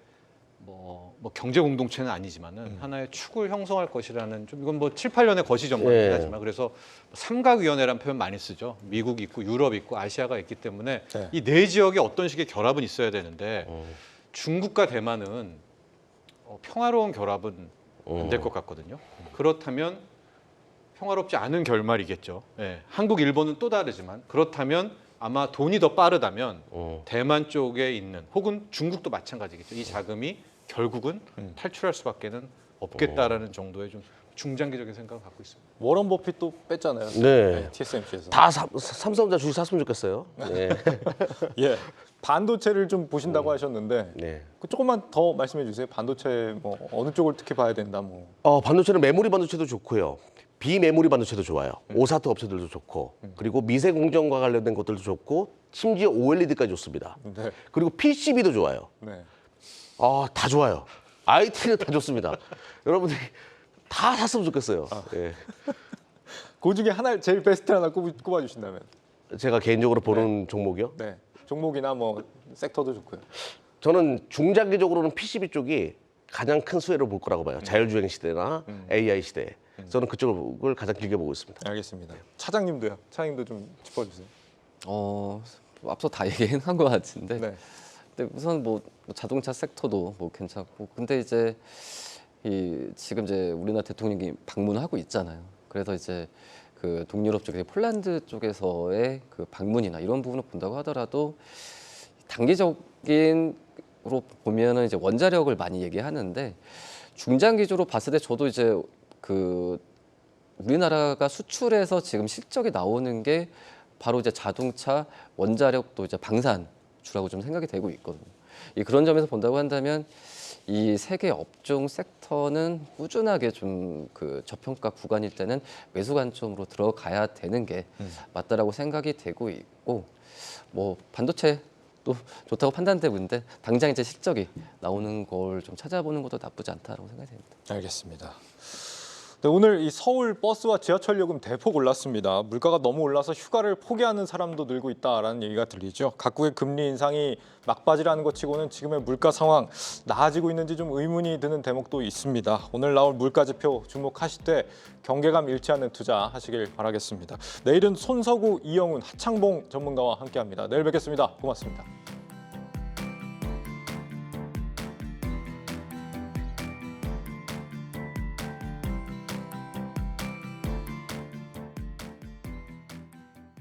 S2: 뭐 경제 공동체는 아니지만은 하나의 축을 형성할 것이라는 좀 이건 뭐 7, 8년의 거시 전망이긴
S3: 예.
S2: 하지만 그래서 삼각위원회라는 표현 많이 쓰죠. 미국 있고 유럽 있고 아시아가 있기 때문에
S1: 네.
S2: 이 네 지역에 어떤 식의 결합은 있어야 되는데 중국과 대만은 평화로운 결합은 안 될 것 같거든요. 그렇다면 평화롭지 않은 결말이겠죠. 예. 한국, 일본은 또 다르지만 그렇다면 아마 돈이 더 빠르다면 대만 쪽에 있는 혹은 중국도 마찬가지겠죠. 이 자금이 결국은 탈출할 수밖에는 없겠다라는 정도의 좀 중장기적인 생각을 갖고 있습니다.
S1: 워런 버핏도 뺐잖아요.
S3: 네.
S1: TSMC에서.
S3: 다 삼성전자 주식 샀으면 좋겠어요. 네.
S1: 예. 반도체를 좀 보신다고 하셨는데
S3: 네.
S1: 그 조금만 더 말씀해 주세요. 반도체 뭐 어느 쪽을 특히 봐야 된다 뭐.
S3: 반도체는 메모리 반도체도 좋고요. 비메모리 반도체도 좋아요. 오사트 업체들도 좋고, 그리고 미세 공정과 관련된 것들도 좋고, 심지어 OLED까지 좋습니다.
S1: 네.
S3: 그리고 PCB도 좋아요.
S1: 네.
S3: 다 좋아요. IT는 다 좋습니다. 여러분들이 다 샀으면 좋겠어요. 예.
S1: 그 중에 하나 제일 베스트 하나 꼽아 주신다면.
S3: 제가 개인적으로 보는 종목이요.
S1: 네. 종목이나 뭐 섹터도 좋고요.
S3: 저는 중장기적으로는 PCB 쪽이 가장 큰 수혜를 볼 거라고 봐요. 자율주행 시대나 AI 시대에. 저는 그쪽을 가장 길게 보고 있습니다.
S1: 알겠습니다. 차장님도요. 차장님도 좀 짚어 주세요.
S4: 앞서 다 얘기한 것 같은데
S1: 네.
S4: 근데 우선 뭐 자동차 섹터도 뭐 괜찮고 근데 이제 지금 이제 우리나라 대통령이 방문하고 있잖아요. 그래서 이제 그 동유럽 쪽에 폴란드 쪽에서의 그 방문이나 이런 부분을 본다고 하더라도 단기적인으로 보면은 이제 원자력을 많이 얘기하는데 중장기적으로 봤을 때 저도 이제 그 우리나라가 수출해서 지금 실적이 나오는 게 바로 이제 자동차, 원자력 또 이제 방산주라고 좀 생각이 되고 있거든요. 그런 점에서 본다고 한다면 이 세계 업종 섹터는 꾸준하게 좀 그 저평가 구간일 때는 매수 관점으로 들어가야 되는 게 맞다라고 생각이 되고 있고 뭐 반도체 또 좋다고 판단되는데 당장 이제 실적이 나오는 걸 좀 찾아보는 것도 나쁘지 않다라고 생각이 됩니다.
S1: 알겠습니다. 네, 오늘 이 서울 버스와 지하철 요금 대폭 올랐습니다. 물가가 너무 올라서 휴가를 포기하는 사람도 늘고 있다라는 얘기가 들리죠. 각국의 금리 인상이 막바지라는 것 치고는 지금의 물가 상황 나아지고 있는지 좀 의문이 드는 대목도 있습니다. 오늘 나올 물가 지표 주목하실 경계감 잃지 않는 투자 하시길 바라겠습니다. 내일은 손석우, 이영훈, 하창봉 전문가와 함께합니다. 내일 뵙겠습니다. 고맙습니다.